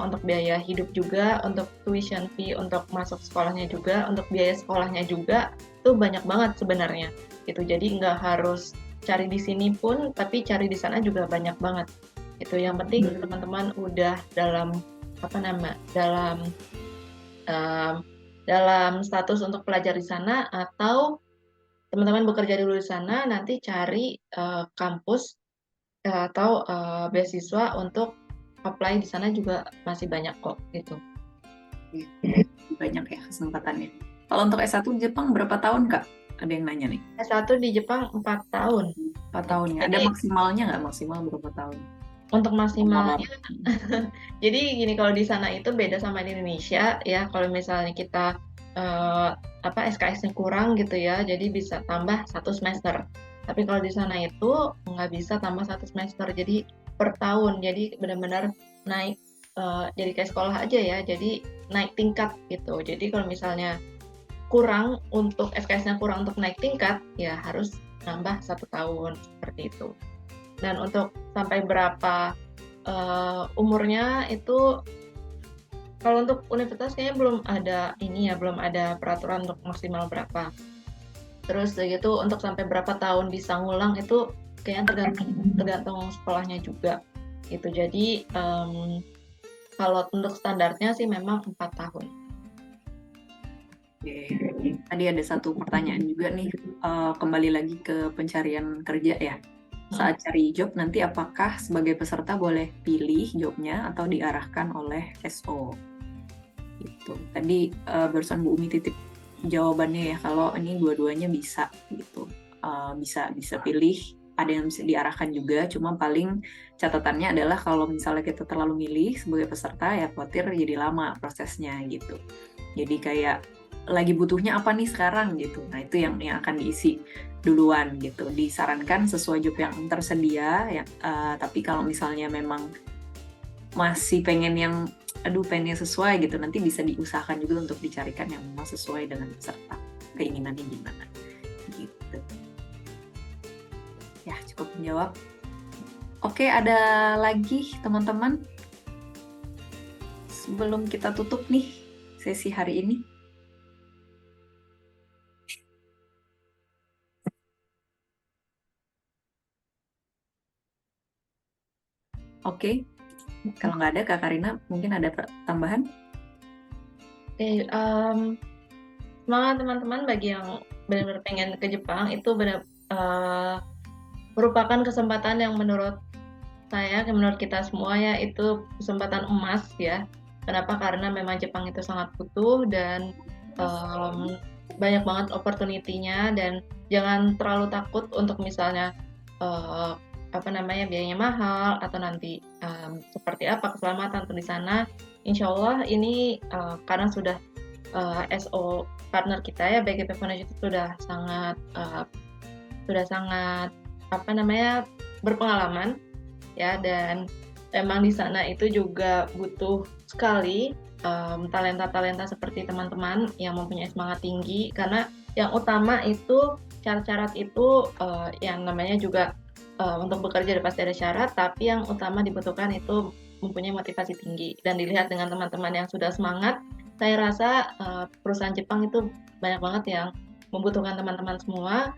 untuk biaya hidup juga, untuk tuition fee, untuk masuk sekolahnya juga, untuk biaya sekolahnya juga, itu banyak banget sebenarnya gitu. Jadi nggak harus cari di sini pun, tapi cari di sana juga banyak banget. Itu yang penting teman-teman udah dalam status untuk pelajar di sana, atau teman-teman bekerja dulu di sana, nanti cari kampus atau beasiswa untuk apply di sana juga masih banyak kok gitu. Banyak ya kesempatannya. Kalau untuk S1 di Jepang berapa tahun, Kak? Ada yang nanya nih. S1 di Jepang 4 tahun. 4 tahun ya. Ada Jadi- maksimalnya nggak? Maksimal berapa tahun? Untuk maksimalnya, Maksimal. jadi gini, kalau di sana itu beda sama di Indonesia ya. Kalau misalnya kita SKS-nya kurang gitu ya, jadi bisa tambah 1 semester. Tapi kalau di sana itu nggak bisa tambah 1 semester, jadi per tahun. Jadi benar-benar naik, jadi kayak sekolah aja ya. Jadi naik tingkat gitu. Jadi kalau misalnya kurang untuk SKS-nya kurang untuk naik tingkat, ya harus nambah 1 tahun seperti itu. Dan untuk sampai berapa umurnya itu, kalau untuk universitas kayaknya belum ada peraturan untuk maksimal berapa. Terus gitu untuk sampai berapa tahun bisa ngulang itu kayaknya tergantung sekolahnya juga gitu. Jadi kalau untuk standarnya sih memang 4 tahun. Oke. Tadi ada satu pertanyaan juga nih, kembali lagi ke pencarian kerja ya. Saat cari job nanti apakah sebagai peserta boleh pilih jobnya atau diarahkan oleh SO? Gitu. Tadi barusan Bu Umi titip jawabannya ya, kalau ini dua-duanya bisa gitu. Bisa pilih, ada yang bisa diarahkan juga, cuma paling catatannya adalah kalau misalnya kita terlalu milih sebagai peserta ya khawatir jadi lama prosesnya gitu. Jadi kayak lagi butuhnya apa nih sekarang gitu. Nah, itu yang akan diisi duluan gitu. Disarankan sesuai job yang tersedia ya. Tapi kalau misalnya memang masih pengen yang pengen sesuai gitu, nanti bisa diusahakan juga untuk dicarikan yang memang sesuai dengan peserta keinginannya gimana gitu. Ya, cukup menjawab. Oke, ada lagi teman-teman sebelum kita tutup nih sesi hari ini? Oke, kalau nggak ada Kak Karina, mungkin ada tambahan? Oke, semangat teman-teman bagi yang benar-benar pengen ke Jepang, itu merupakan kesempatan yang menurut saya, menurut kita semua ya, itu kesempatan emas ya. Kenapa? Karena memang Jepang itu sangat butuh dan banyak banget opportunity-nya, dan jangan terlalu takut untuk misalnya biayanya mahal atau nanti seperti apa keselamatan di sana. Insya Allah ini karena sudah SO partner kita ya, BGP Foundation itu sudah sangat berpengalaman ya, dan emang di sana itu juga butuh sekali talenta-talenta seperti teman-teman yang mempunyai semangat tinggi, karena yang utama itu syarat-syarat itu yang namanya juga untuk bekerja pasti ada syarat, tapi yang utama dibutuhkan itu mempunyai motivasi tinggi. Dan dilihat dengan teman-teman yang sudah semangat, saya rasa perusahaan Jepang itu banyak banget yang membutuhkan teman-teman semua.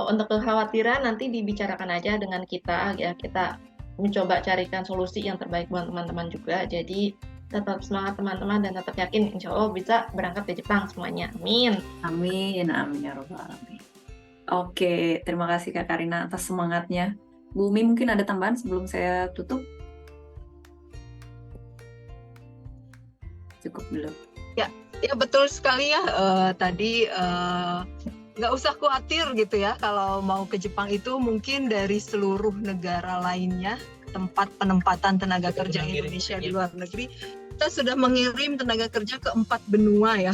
Untuk kekhawatiran nanti dibicarakan aja dengan kita ya, kita mencoba carikan solusi yang terbaik buat teman-teman juga. Jadi tetap semangat teman-teman dan tetap yakin insya Allah bisa berangkat ke Jepang semuanya. Amin. Amin, amin ya robbal alamin. Oke, terima kasih Kak Karina atas semangatnya. Bu Umi mungkin ada tambahan sebelum saya tutup? Cukup belum? Ya betul sekali ya, tadi nggak usah khawatir gitu ya, kalau mau ke Jepang itu mungkin dari seluruh negara lainnya, tempat penempatan tenaga kerja Indonesia di luar negeri, kita sudah mengirim tenaga kerja ke 4 benua ya.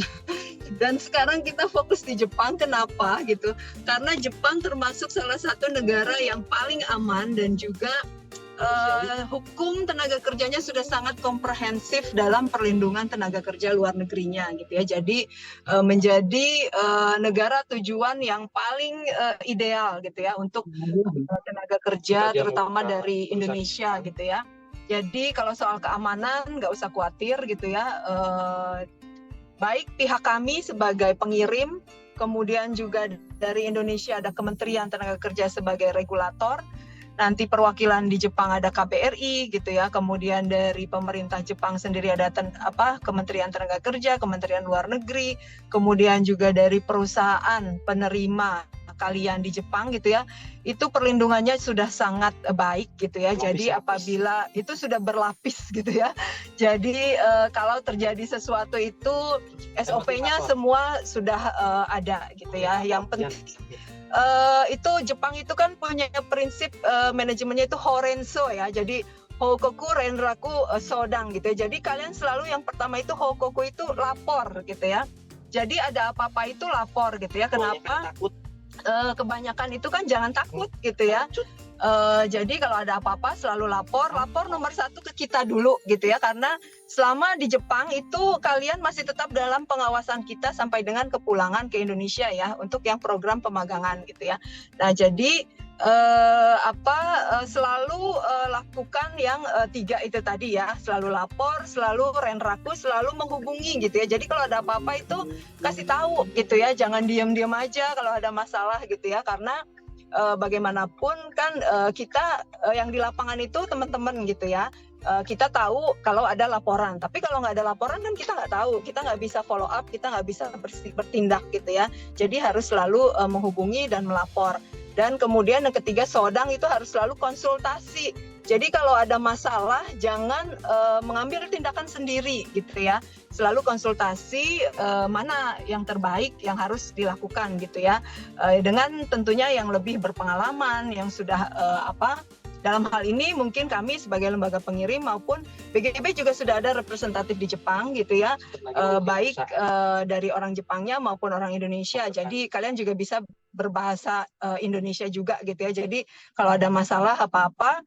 Dan sekarang kita fokus di Jepang, kenapa gitu? Karena Jepang termasuk salah satu negara yang paling aman dan juga hukum tenaga kerjanya sudah sangat komprehensif dalam perlindungan tenaga kerja luar negerinya gitu ya. Jadi menjadi negara tujuan yang paling ideal gitu ya untuk tenaga kerja terutama dari Indonesia gitu ya. Jadi kalau soal keamanan nggak usah khawatir gitu ya. Baik pihak kami sebagai pengirim, kemudian juga dari Indonesia ada Kementerian Tenaga Kerja sebagai regulator, nanti perwakilan di Jepang ada KBRI gitu ya, kemudian dari pemerintah Jepang sendiri ada Kementerian Tenaga Kerja, Kementerian Luar Negeri, kemudian juga dari perusahaan penerima kalian di Jepang gitu ya, itu perlindungannya sudah sangat baik gitu ya. Jadi apabila itu sudah berlapis gitu ya, jadi kalau terjadi sesuatu itu SOP-nya semua sudah ada gitu ya. Yang penting itu Jepang itu kan punya prinsip manajemennya itu Horenso ya. Jadi Hokoku, Renraku, Sodang gitu ya. Jadi kalian selalu yang pertama itu Hokoku itu lapor gitu ya. Jadi ada apa-apa itu lapor gitu ya. Kenapa? Kebanyakan itu kan jangan takut gitu ya. Jadi kalau ada apa-apa selalu lapor nomor 1 ke kita dulu gitu ya, karena selama di Jepang itu kalian masih tetap dalam pengawasan kita sampai dengan kepulangan ke Indonesia ya, untuk yang program pemagangan gitu ya. Nah jadi selalu lakukan yang 3 itu tadi ya, selalu lapor, selalu Renraku, selalu menghubungi gitu ya. Jadi kalau ada apa-apa itu kasih tahu gitu ya, jangan diam-diam aja kalau ada masalah gitu ya, karena bagaimanapun kan kita yang di lapangan itu teman-teman gitu ya, kita tahu kalau ada laporan, tapi kalau nggak ada laporan kan kita nggak tahu, kita nggak bisa follow up, kita nggak bisa bertindak gitu ya. Jadi harus selalu menghubungi dan melapor. Dan kemudian yang ketiga, Sodang itu harus selalu konsultasi. Jadi kalau ada masalah jangan mengambil tindakan sendiri gitu ya. Selalu konsultasi mana yang terbaik yang harus dilakukan gitu ya. Dengan tentunya yang lebih berpengalaman, yang sudah dalam hal ini mungkin kami sebagai lembaga pengirim maupun BGB juga sudah ada representatif di Jepang gitu ya, baik dari orang Jepangnya maupun orang Indonesia. Jadi kalian juga bisa berbahasa Indonesia juga gitu ya. Jadi kalau ada masalah apa-apa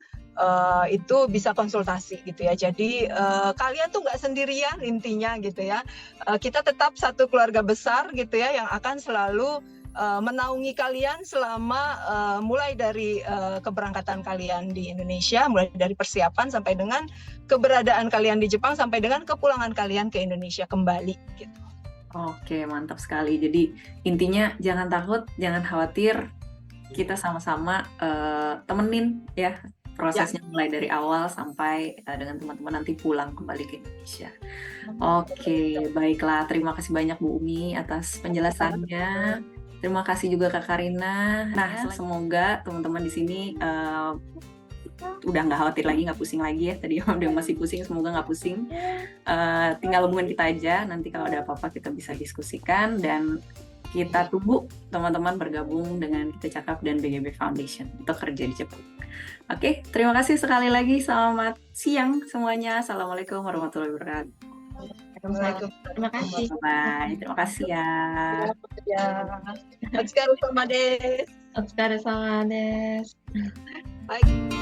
itu bisa konsultasi gitu ya. Jadi kalian tuh nggak sendirian intinya gitu ya. Kita tetap satu keluarga besar gitu ya, yang akan selalu menaungi kalian selama mulai dari keberangkatan kalian di Indonesia, mulai dari persiapan sampai dengan keberadaan kalian di Jepang, sampai dengan kepulangan kalian ke Indonesia kembali gitu. Oke, mantap sekali. Jadi intinya jangan takut, jangan khawatir, kita sama-sama temenin ya prosesnya mulai dari awal sampai dengan teman-teman nanti pulang kembali ke Indonesia. Oke, baiklah. Terima kasih banyak Bu Umi atas penjelasannya. Terima kasih juga Kak Karina. Nah, semoga teman-teman di sini udah nggak khawatir lagi, nggak pusing lagi ya. Tadi udah masih pusing, semoga nggak pusing. Tinggal hubungin kita aja. Nanti kalau ada apa-apa kita bisa diskusikan, dan kita tunggu teman-teman bergabung dengan Kita Cakap dan BGB Foundation untuk kerja di Jepang. Oke, terima kasih sekali lagi. Selamat siang semuanya. Assalamualaikum warahmatullahi wabarakatuh. Terima kasih. Bye. Terima kasih ya. Otsukaresama desu. Otsukaresama desu. Baik.